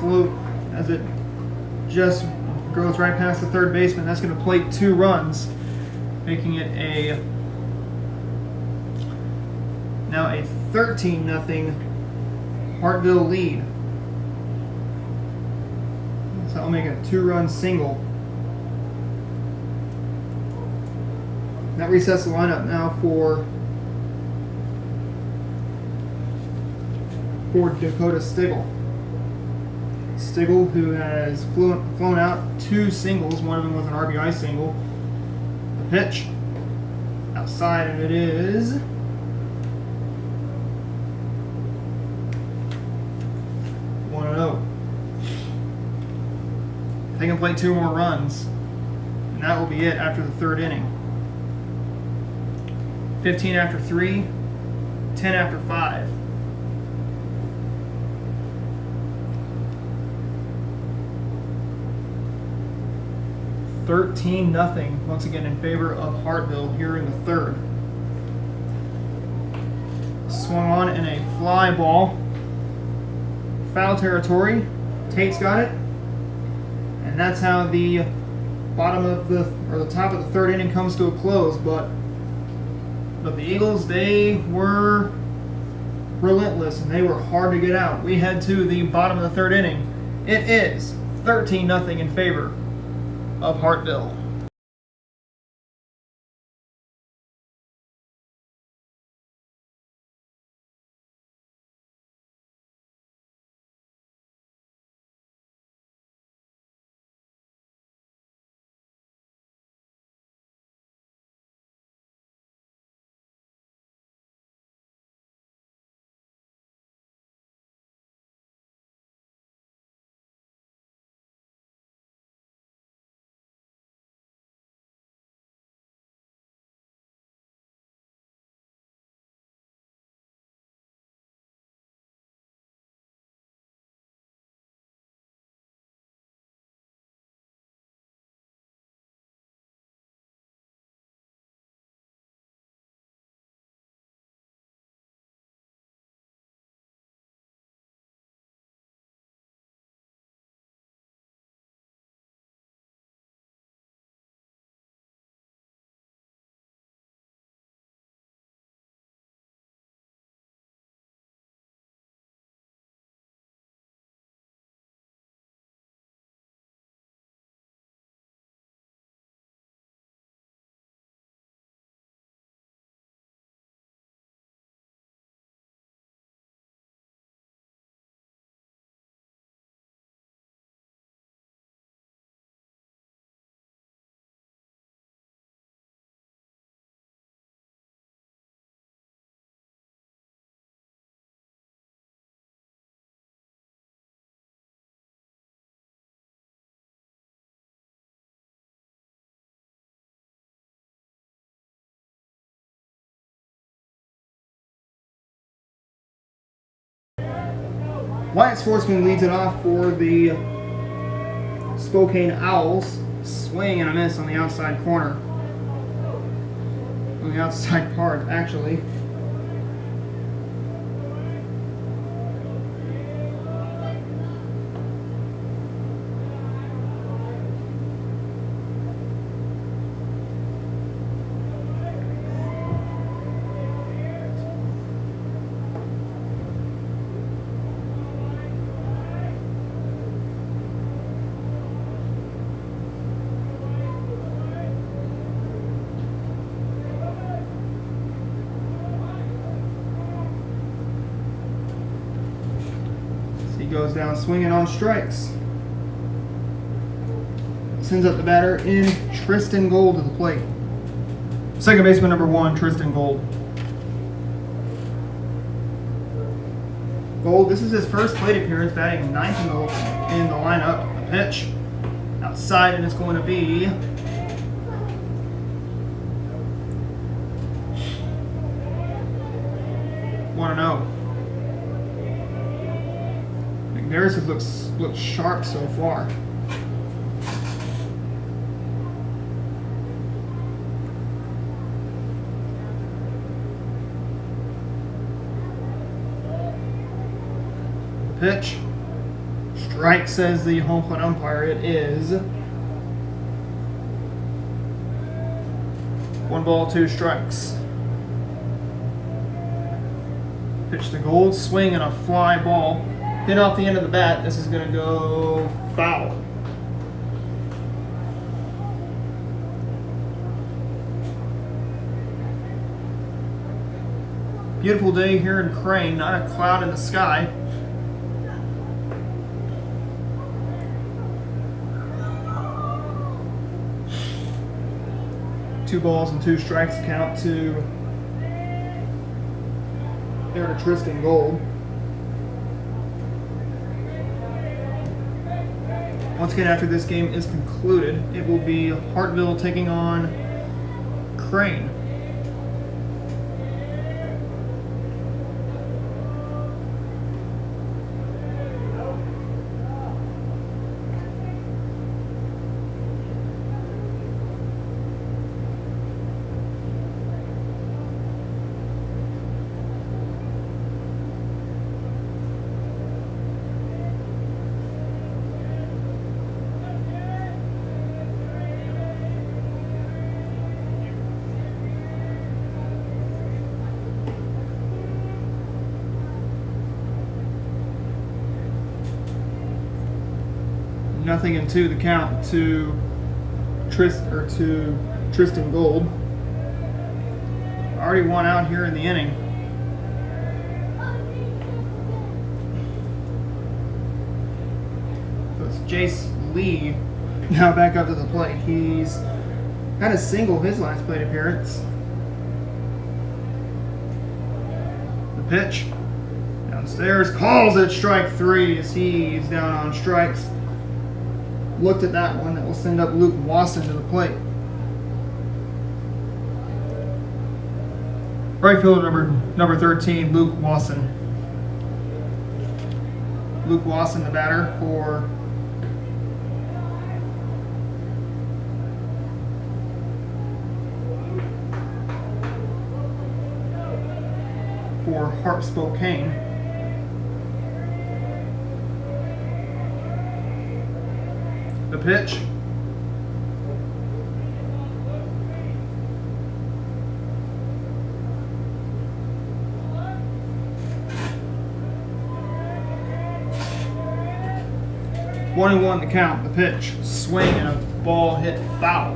just goes right past the third baseman. That's going to plate 2 runs, making it now a 13-0 Hartville lead. So that'll make it a 2-run single. That resets the lineup now for Dakota Stigl. Stigl, who has flown out 2 singles. One of them was an RBI single. The pitch outside, and it is 1-0. They can play 2 more runs, and that will be it after the 3rd inning. 15 after 3, 10 after 5. 13-0 once again in favor of Hartville here in the 3rd. Swung on in a fly ball. Foul territory. Tate's got it. And that's how the top of the 3rd inning comes to a close. But the Eagles, they were relentless, and they were hard to get out. We head to the bottom of the third inning. It is 13-0 in favor of Hartville. Wyatt Sportsman leads it off for the Spokane Owls. Swing and a miss on the outside corner. On the outside part, actually. He goes down swinging on strikes. Sends up the batter in Tristan Gold to the plate. Second baseman number 1, Tristan Gold. Gold, this is his first plate appearance, batting 9th in the lineup. A pitch outside, and it's going to be one 1-0. McNaris looks sharp so far. Pitch. Strike, says the home plate umpire. It is 1 ball, 2 strikes. Pitch to Gold, swing and a fly ball. Hit off the end of the bat. This is going to go foul. Beautiful day here in Crane. Not a cloud in the sky. Two balls and 2 strikes count to Tristan Gold. Once again, after this game is concluded, it will be Hartville taking on Crane. 0-2 the count to Tristan Gold. Already one out here in the inning. So it's Jace Lee now back up to the plate. He's had a single his last plate appearance. The pitch downstairs, calls it strike 3 as he's down on strikes. Looked at that one. That will send up Luke Wasson to the plate. Right fielder number 13, Luke Wasson. Luke Wasson, the batter for Spokane. The pitch. One and one the count. The pitch. Swing and a ball hit foul.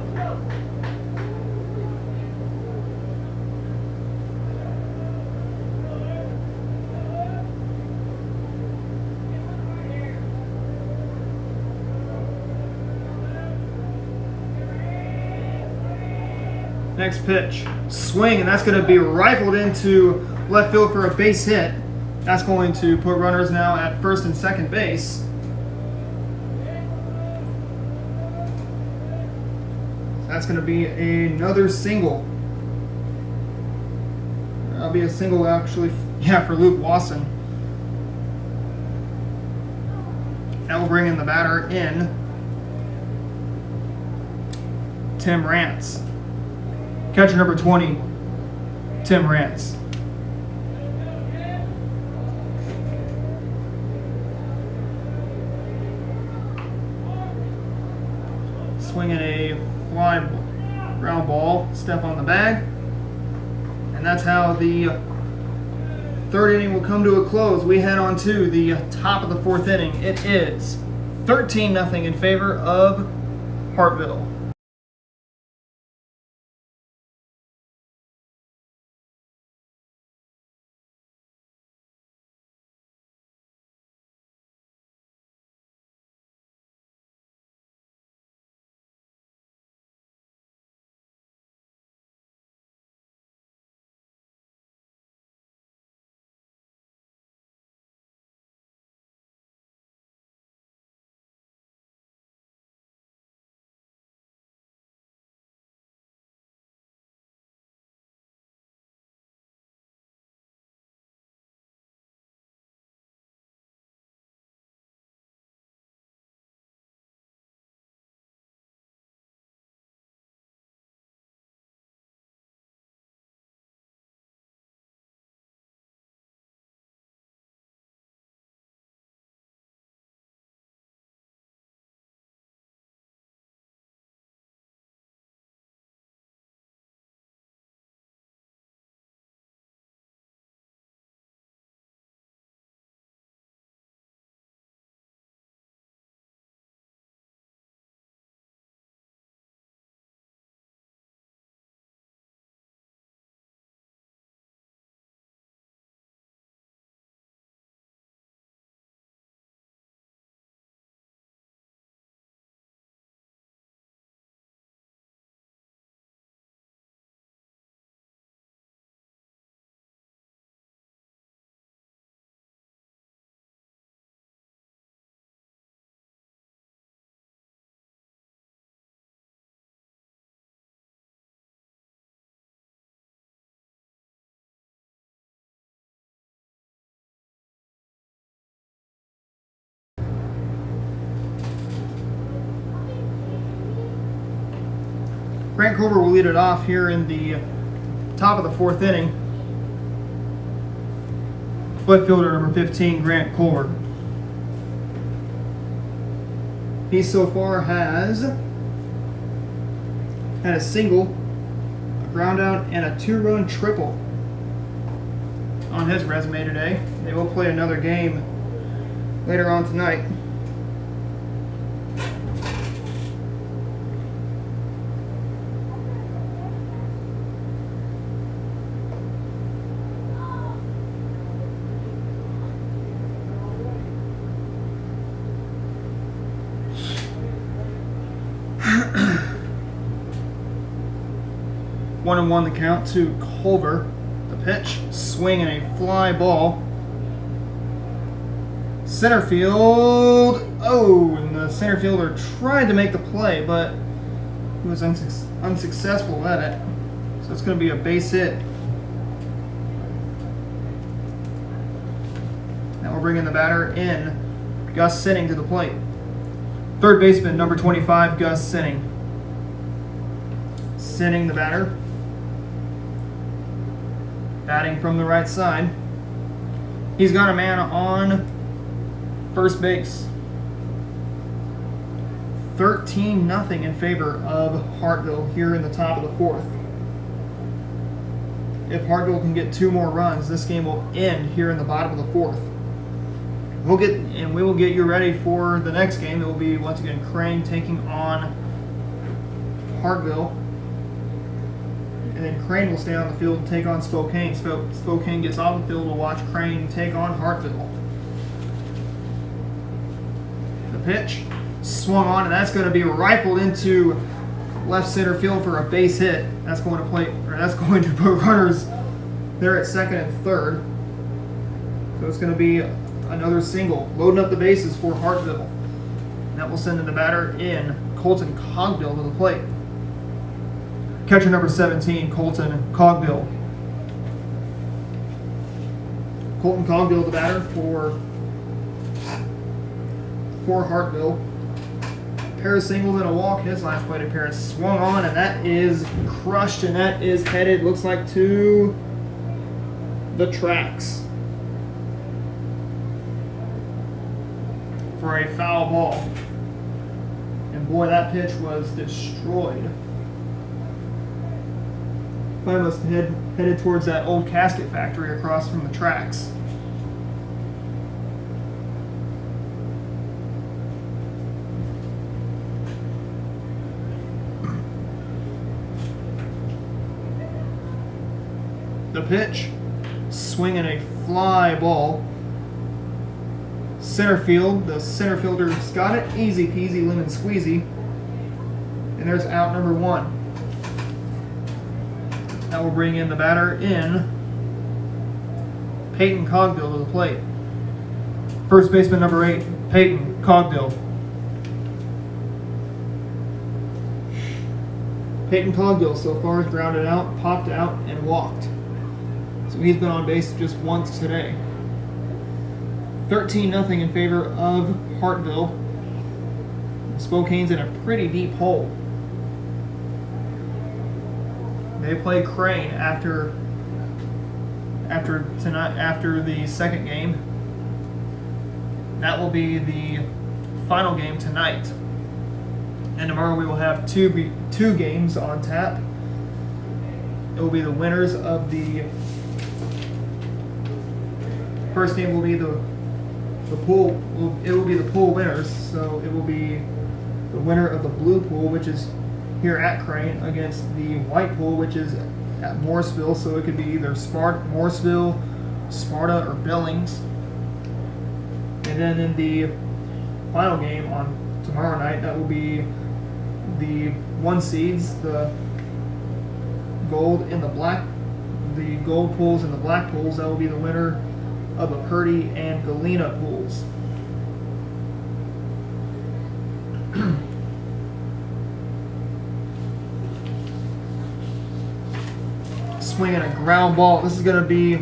Next pitch, swing, and that's going to be rifled into left field for a base hit. That's going to put runners now at first and second base. That's going to be another single. That'll be a single actually, for Luke Wasson. That will bring in the batter in, Tim Rance. Catcher number 20, Tim Rance. Swinging a fly ground ball, step on the bag. And that's how the third inning will come to a close. We head on to the top of the fourth inning. It is 13-0 in favor of Hartville. Grant Culver will lead it off here in the top of the fourth inning. Left fielder number 15, Grant Culver. He so far has had a single, a ground out, and a 2-run triple on his resume today. They will play another game later on tonight. 1-1 the count to Culver. The pitch, swing and a fly ball. Center field. Oh, and the center fielder tried to make the play, but he was unsuccessful at it. So it's going to be a base hit. Now we're bringing the batter in. Gus Sinning to the plate. Third baseman, number 25, Gus Sinning. Sinning, the batter. Batting from the right side. He's got a man on first base. 13-0 in favor of Hartville here in the top of the fourth. If Hartville can get 2 more runs, this game will end here in the bottom of the fourth. We will get you ready for the next game. It will be once again Crane taking on Hartville. And then Crane will stay on the field and take on Spokane. Spokane gets off the field to watch Crane take on Hartville. The pitch swung on, and that's going to be rifled into left center field for a base hit. That's going to put runners there at second and third. So it's going to be another single, loading up the bases for Hartville. And that will send the batter in, Colton Cogdill, to the plate. Catcher number 17, Colton Cogdill. Colton Cogdill, the batter for Hartville. Pair of singles and a walk. His last plate appearance swung on, and that is crushed, and that is headed, looks like, to the tracks for a foul ball. And boy, that pitch was destroyed. I must have headed towards that old casket factory across from the tracks. The pitch, swinging a fly ball. Center field, the center fielder's got it. Easy peasy lemon squeezy. And there's out number 1. That will bring in the batter in, Peyton Cogdill to the plate. First baseman number 8, Peyton Cogdill. Peyton Cogdill so far has grounded out, popped out, and walked. So he's been on base just once today. 13-0 in favor of Hartville. Spokane's in a pretty deep hole. They play Crane after the second game. That will be the final game tonight. And tomorrow we will have two games on tap. It will be the winners of the first game will be the pool. It will be the pool winners. So it will be the winner of the blue pool, which is here at Crane, against the white pool, which is at Morrisville. So it could be either Morrisville, Sparta, or Billings. And then in the final game on tomorrow night, that will be the 1 seeds, the gold and the black, the gold pools and the black pools. That will be the winner of the Purdy and Galena pools. Swinging a ground ball. This is going to be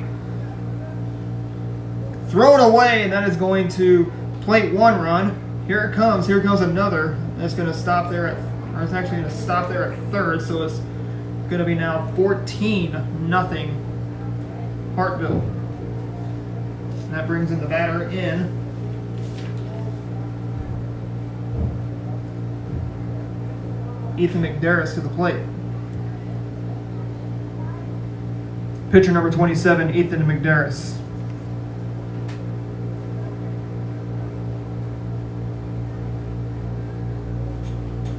thrown away, and that is going to plate 1 run. Here it comes. Here comes another. It's going to stop there it's actually going to stop there at third. So it's going to be now 14-0 Hartville. And that brings in the batter in. Ethan McDarris to the plate. Pitcher number 27, Ethan McDarris.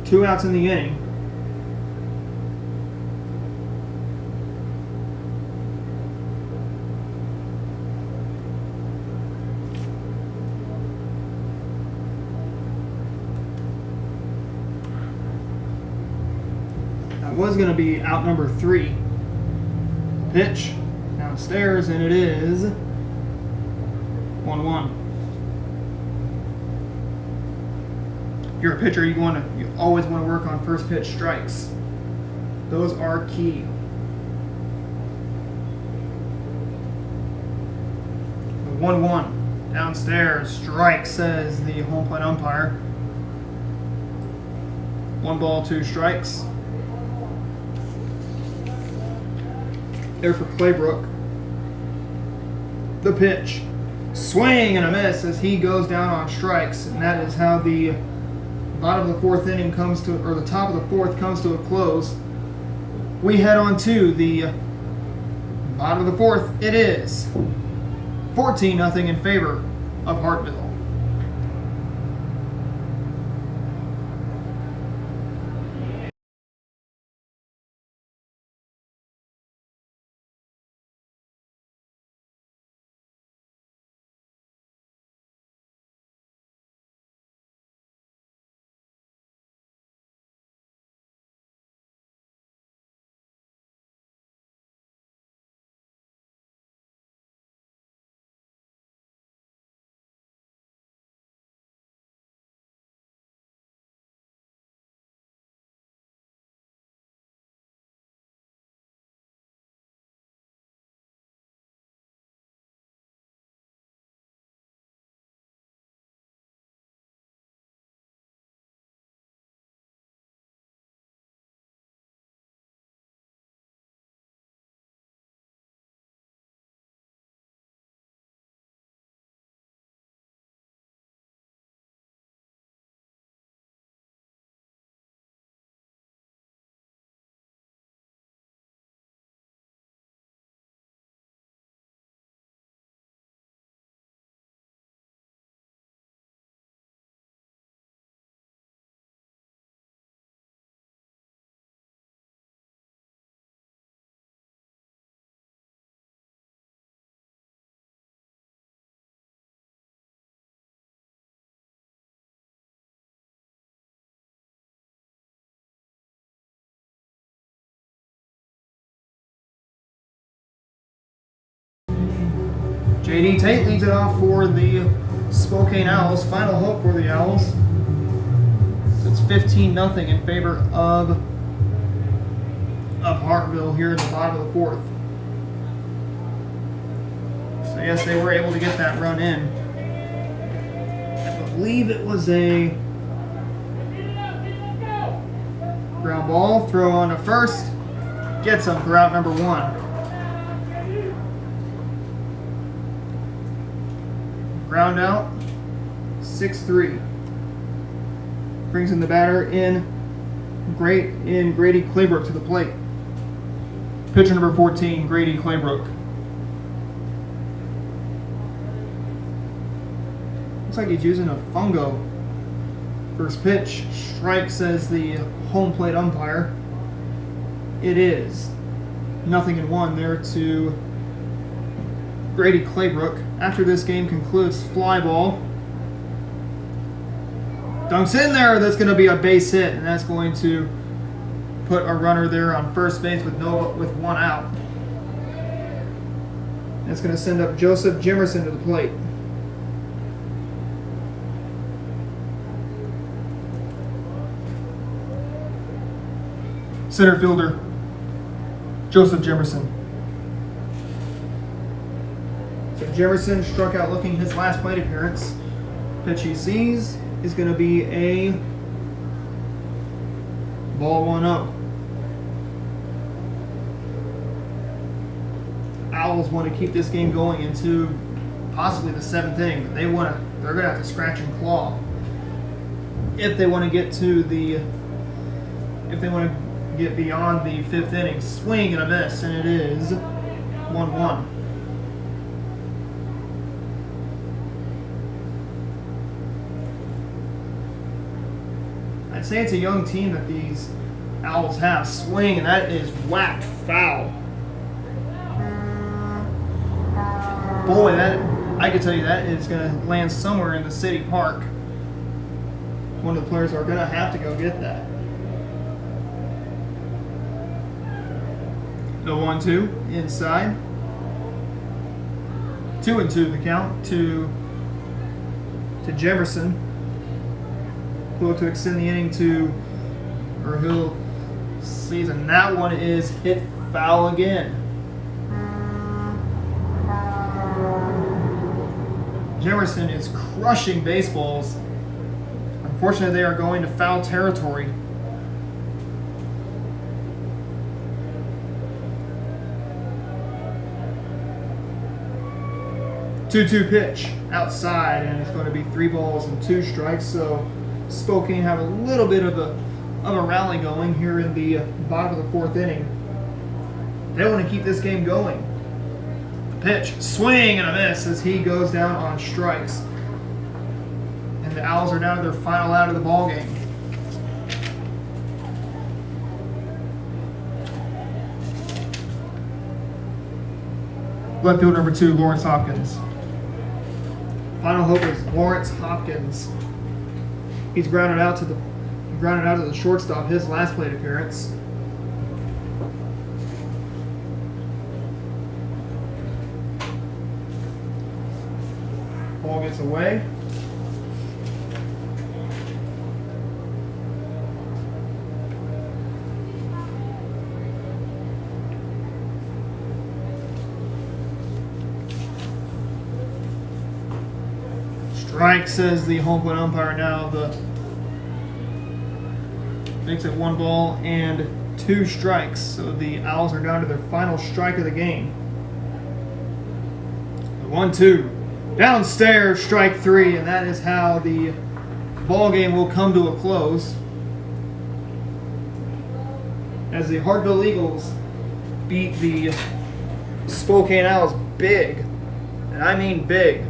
Two outs in the inning. That was going to be out number 3. Pitch downstairs, and it is 1-1. If you're a pitcher, you always want to work on first pitch strikes. Those are key. 1-1 downstairs. Strike, says the home plate umpire. 1 ball, 2 strikes. There for Claybrook. The pitch. Swing and a miss as he goes down on strikes. And that is how the bottom of the 4th inning comes to, or the top of the 4th comes to a close. We head on to the bottom of the 4th. It is 14-0 in favor of Hartville. J.D. Tate leads it off for the Spokane Owls. Final hope for the Owls. So it's 15-0 in favor of Hartville here in the bottom of the 4th. So yes, they were able to get that run in. I believe it was a ground ball. Throw on to first. Gets him for out number 1. Ground out, 6-3. Brings in the batter in Grady Claybrook to the plate. Pitcher number 14, Grady Claybrook. Looks like he's using a fungo. First pitch, strike, says the home plate umpire. It is 0-1 there to Grady Claybrook. After this game concludes, fly ball. Dunks in there. That's going to be a base hit, and that's going to put a runner there on first base with 1 out. That's going to send up Joseph Jimerson to the plate. Center fielder Joseph Jimerson. So Jimerson struck out looking his last plate appearance. Pitch he sees is going to be a ball 1-0. Owls want to keep this game going into possibly the 7th inning, but they're going to have to scratch and claw if they want to get beyond the 5th inning. Swing and a miss, and it is 1-1. I'd say it's a young team that these Owls have. Swing, and that is whacked foul. Boy, I can tell you that is going to land somewhere in the city park. One of the players are going to have to go get that. The 1-2 inside. 2-2 the count to Jefferson. He'll look to extend the inning he'll seize, and that one is hit foul again. Jefferson is crushing baseballs. Unfortunately, they are going to foul territory. Two-two pitch outside, and it's going to be 3 balls and 2 strikes. So Spokane have a little bit of a rally going here in the bottom of the 4th inning. They want to keep this game going. The pitch, swing and a miss as he goes down on strikes. And the Owls are down to their final out of the ball game. Left field number 2, Lawrence Hopkins. Final hope is Lawrence Hopkins. He's grounded out to the shortstop his last plate appearance. Ball gets away. Strike, says the home plate umpire. Now makes it 1 ball and 2 strikes. So the Owls are down to their final strike of the game. The 1-2 downstairs, strike 3, and that is how the ball game will come to a close. As the Hartville Eagles beat the Spokane Owls big, and I mean big.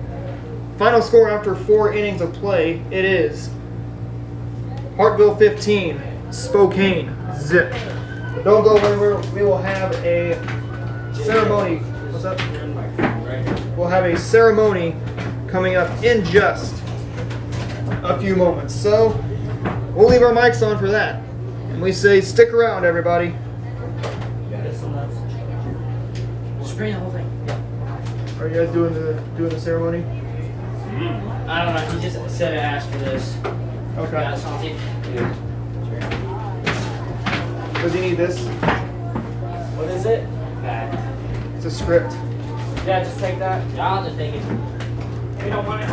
Final score after 4 innings of play, it is Hartville 15, Spokane zip. But don't go anywhere. We will have a ceremony. What's up? We'll have a ceremony coming up in just a few moments. So we'll leave our mics on for that, and we say stick around, everybody. Screen the whole thing. Are you guys doing the ceremony? I don't know. He just said to ask for this. Okay. Yeah, something. Does he need this? What is it? Fact. It's a script. Yeah, just take that. Yeah, I'll just take it. We don't want it.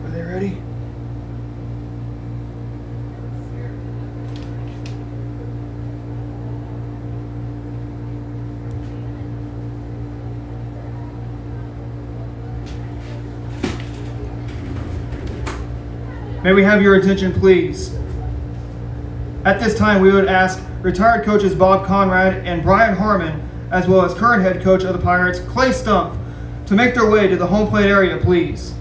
Are they ready? May we have your attention, please? At this time, we would ask retired coaches Bob Conrad and Brian Harmon, as well as current head coach of the Pirates, Clay Stumpf, to make their way to the home plate area, please.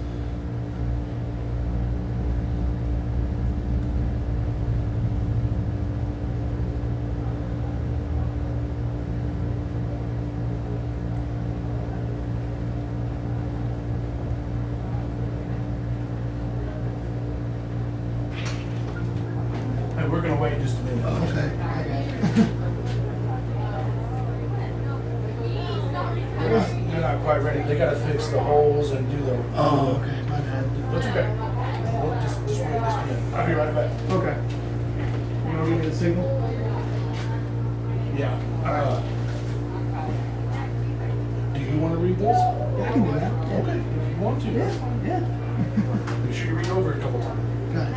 minute. Okay. They're not quite ready. They gotta fix the holes and do the. Oh, okay. My bad. That's okay. We'll just wait just a minute. I'll be right back. Okay. You want to give me the signal? Yeah. Alright. Do you want to read this? Yeah, I can do that. Yeah. Okay, if you want to. Yeah. Make sure you read over it a couple times. Got it.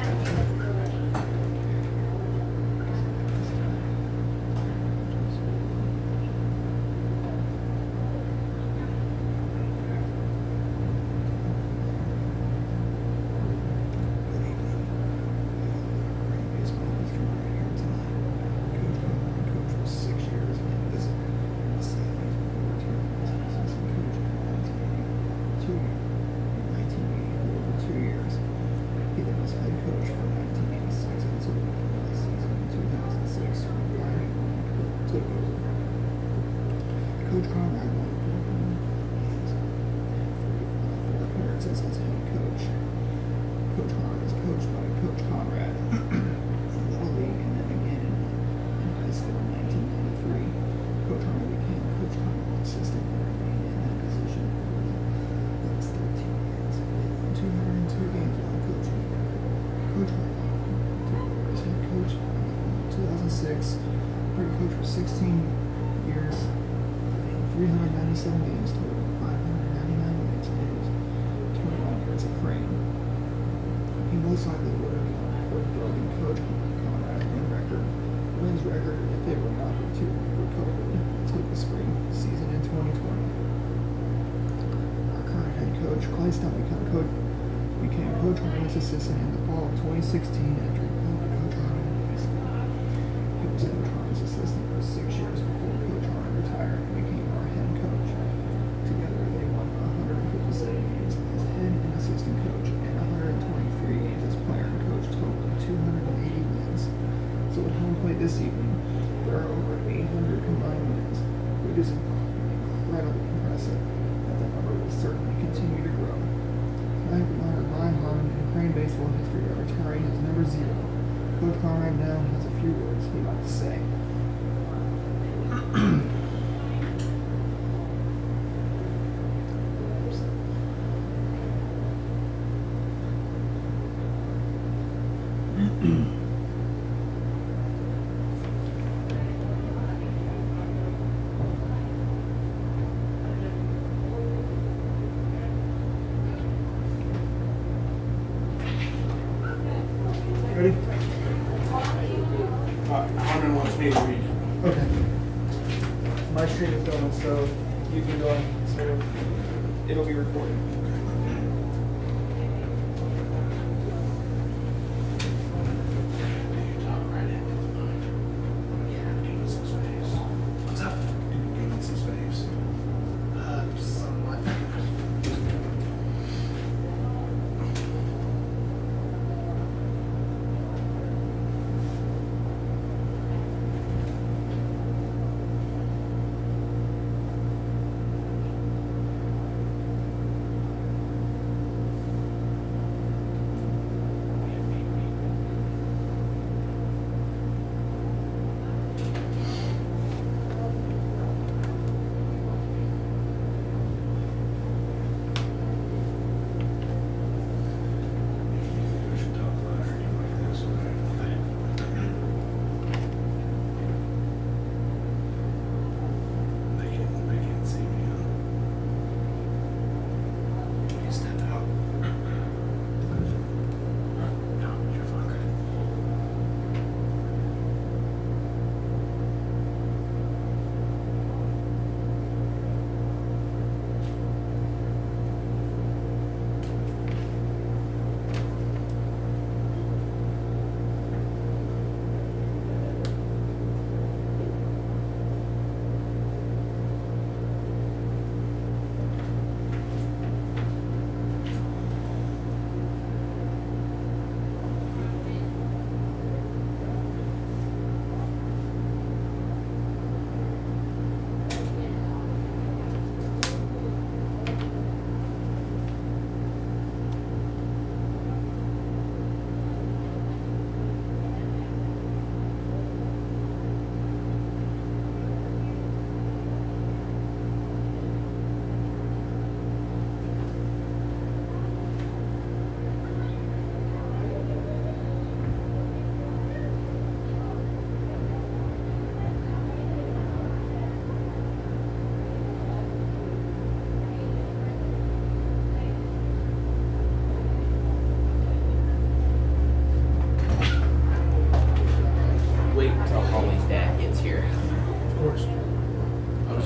Coach Conrad won 4 games, 34 appearances as head coach. Coach Conrad is coached by Coach Conrad in Little League and then again in high school in 1993. Coach Conrad became Coach Conrad's assistant and remained in that position for the next 13 years. He won 202 games while coaching. Coach Conrad took over as head coach in 2006, where he coached for 16 years. 397 games total, 599 wins, and it was 21 years of Crane. He most likely would have broken Coach Conrad's wins record if it were not for COVID until the spring season in 2020. Our current head coach, Clay Stunt, became Coach Conrad's assistant in the fall of 2016 after he moved Coach Conrad in high school. He was Coach Conrad's assistant for 6 years before Coach Conrad retired and became coach. Together they won 157 games as head and assistant coach and 123 games as player and coach, totaling 280 wins. So at home plate this evening, there are over 800 combined wins, which is incredibly impressive, and the number will certainly continue to grow. Tonight we honor Brian Harmon in Crane baseball history by retiring as number 0. Coach Conrad now has a few words he'd like to say. Ready? Harmon wants me to read it. Okay. My stream is going, so you can go, so it'll be recorded. What's up? Give me some space. Somewhat.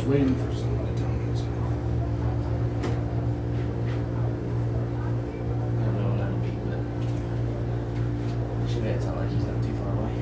waiting for someone to tell me something. I don't know when that'll be, but she made it sound like he's not too far away.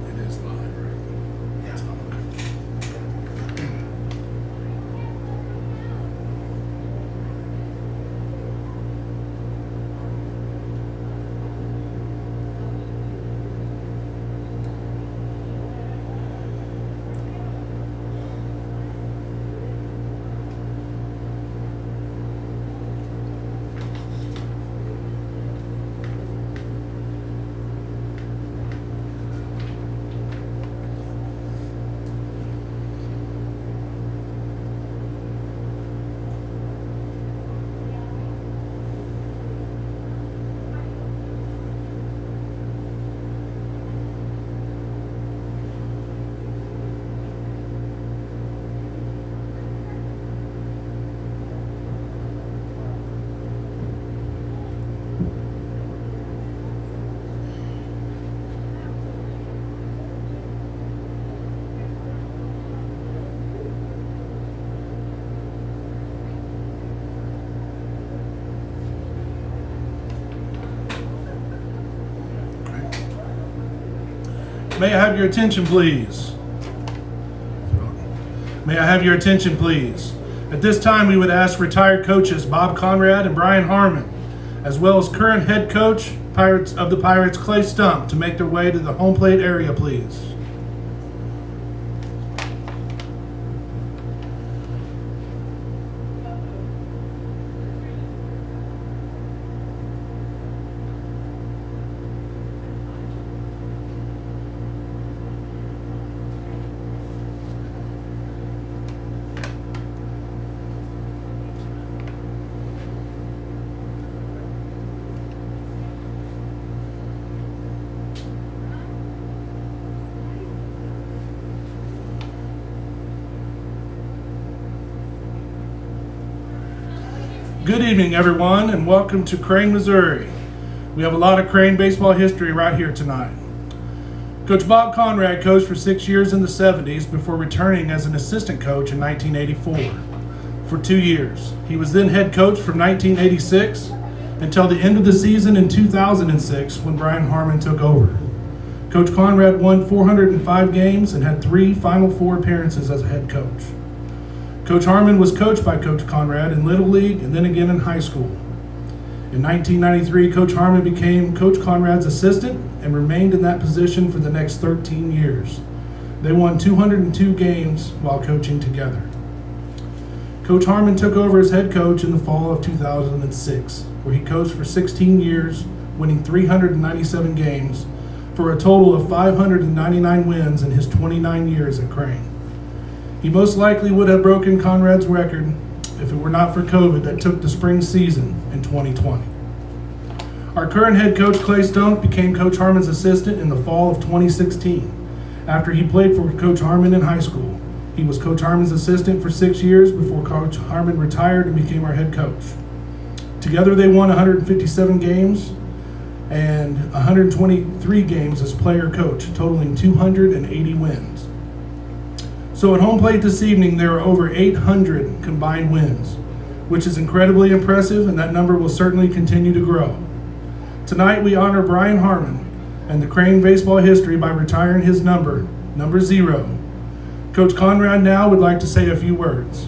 It is live, right? Yeah. May I have your attention, please? May I have your attention, please? At this time, we would ask retired coaches Bob Conrad and Brian Harmon, as well as current head coach of the Pirates, Clay Stump, to make their way to the home plate area, please. Good evening, everyone, and welcome to Crane, Missouri. We have a lot of Crane baseball history right here tonight. Coach Bob Conrad coached for 6 years in the 70s before returning as an assistant coach in 1984 for 2 years. He was then head coach from 1986 until the end of the season in 2006 when Brian Harmon took over. Coach Conrad won 405 games and had 3 Final Four appearances as a head coach. Coach Harmon was coached by Coach Conrad in Little League and then again in high school. In 1993, Coach Harmon became Coach Conrad's assistant and remained in that position for the next 13 years. They won 202 games while coaching together. Coach Harmon took over as head coach in the fall of 2006, where he coached for 16 years, winning 397 games for a total of 599 wins in his 29 years at Crane. He most likely would have broken Conrad's record if it were not for COVID that took the spring season in 2020. Our current head coach, Clay Stump, became Coach Harmon's assistant in the fall of 2016 after he played for Coach Harmon in high school. He was Coach Harmon's assistant for 6 years before Coach Harmon retired and became our head coach. Together they won 157 games and 123 games as player coach, totaling 280 wins. So at home plate this evening, there are over 800 combined wins, which is incredibly impressive, and that number will certainly continue to grow. Tonight we honor Brian Harmon and the Crane baseball history by retiring his number 0. Coach Conrad now would like to say a few words.